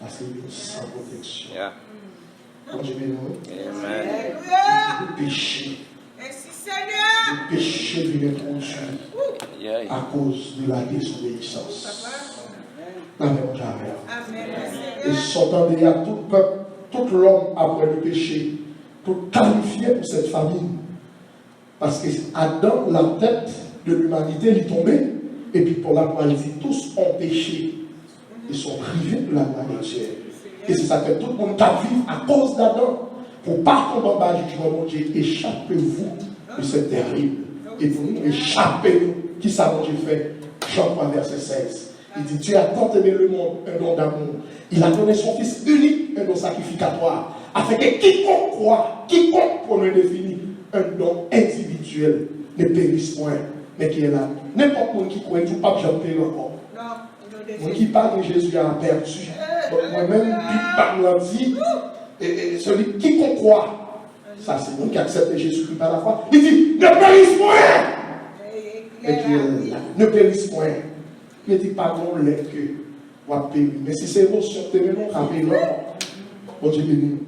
Parce qu'il est sans protection. Bon Dieu béni. Amen. Le péché. Le péché vient introduit à cause de la désobéissance. Amen. Et sortant de là, tout peuple, tout l'homme après le péché, tout qualifié pour cette famille. Parce que Adam, la tête de l'humanité, il est tombé. Et puis pour la qualité, tous ont péché. Ils sont privés de la gloire de Dieu. Et c'est ça que tout le monde a vécu à cause d'Adam. Pour ne pas tomber en bas du jugement de Dieu, échappez-vous de cette terrible. Et pour nous, échappez-nous. Qui ça Dieu fait? Jean 3, verset 16. Il dit, Dieu a tant aimé le monde, un don d'amour. Il a donné son Fils unique, un don sacrificatoire, afin que quiconque croit, quiconque pour le définir, un don individuel ne périsse point, mais qui est là. N'importe qui croit tout, pas jamais encore. Mon qui parle de Jésus a perdu. Donc moi-même, qui parle dit, et celui qui croit, ça c'est mon qui accepte Jésus-Christ par la foi, il dit, ne périsse point. Et puis, ne périsse point. Il dit, pardon, les que, on va périr. Mais si c'est bon, sur tes mains, on va périr. Bon Dieu béni.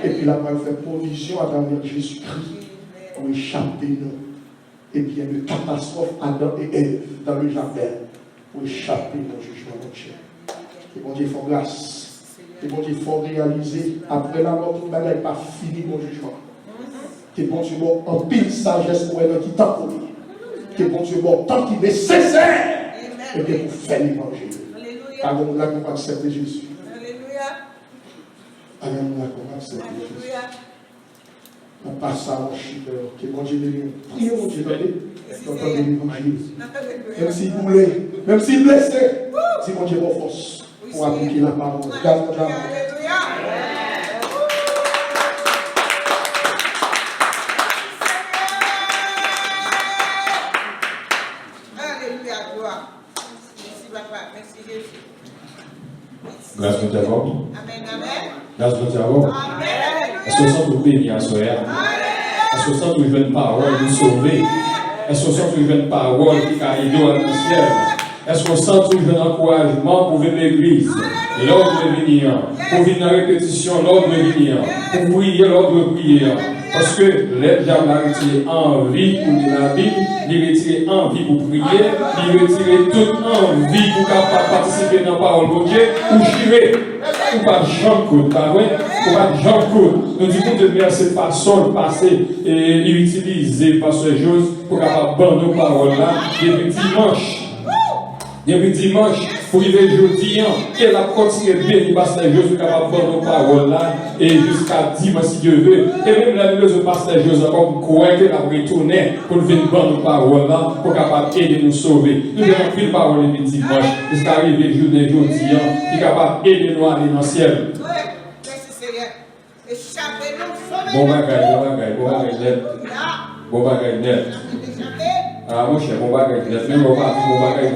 Et puis là, on va faire provision à travers Jésus-Christ pour échapper nous. Et bien, de catastrophe Adam et Ève dans le jardin pour échapper au jugement de Dieu. Et bon Dieu, il faut grâce. Et bon Dieu, il faut réaliser. Après la mort, tout le monde n'est pas fini mon jugement. Que bon Dieu, en pile sagesse pour elle qui t'a connu. Que bon Dieu, tant qu'il est nécessaire. Et bien, pour faire l'évangile. Car nous l'avons accepté Jésus. Alors nous l'avons accepté Jésus. On passe à un chiffre. Que bon Dieu bénisse. Priez mon Dieu, d'entendre l'évangile. Même s'il voulait, même s'il blessait, si mon Dieu vos force pour appliquer la parole. Regarde mon Dieu. Grâce à Dieu. Amen, amen. Grâce à Dieu. Est-ce que ça vous bénit à soi? Est-ce que ça vous veut une parole vous sauver? Est-ce que ça vous veut une parole qui a aidé à le ciel? Est-ce que ça vous veut un encouragement pour venir à l'église? L'ordre de venir. Pour venir à la répétition, l'ordre de venir. Pour prier, l'ordre de prier. Parce que les diables a retiré envie pour la Bible, il retiré envie pour prier, il retiré toute envie pour participer dans la parole de Dieu, pour chirer. Ou pas Jean-Claude, pas vrai? Ou pas Jean-Claude. Nous disons de faire cette façon de passer et utiliser Pasteur Jose pour capable vendre nos paroles là. Depuis dimanche, pour arriver jeudi, qu'elle a continué de bénir Pasteur Jose pour capable vendre nos paroles là et jusqu'à dimanche si Dieu veut. Et même la de Pasteur Jose encore croire qu'elle a retourné pour venir vendre nos paroles là pour capable aider nous sauver. Nous avons pris parole depuis dimanche jusqu'à arriver le jour de jeudi qui est capable d'aider nous à aller dans le ciel. Bon bagage net. Bon bagage net. Ah mon cher, bon bagage net. Même au parti, bon bagage.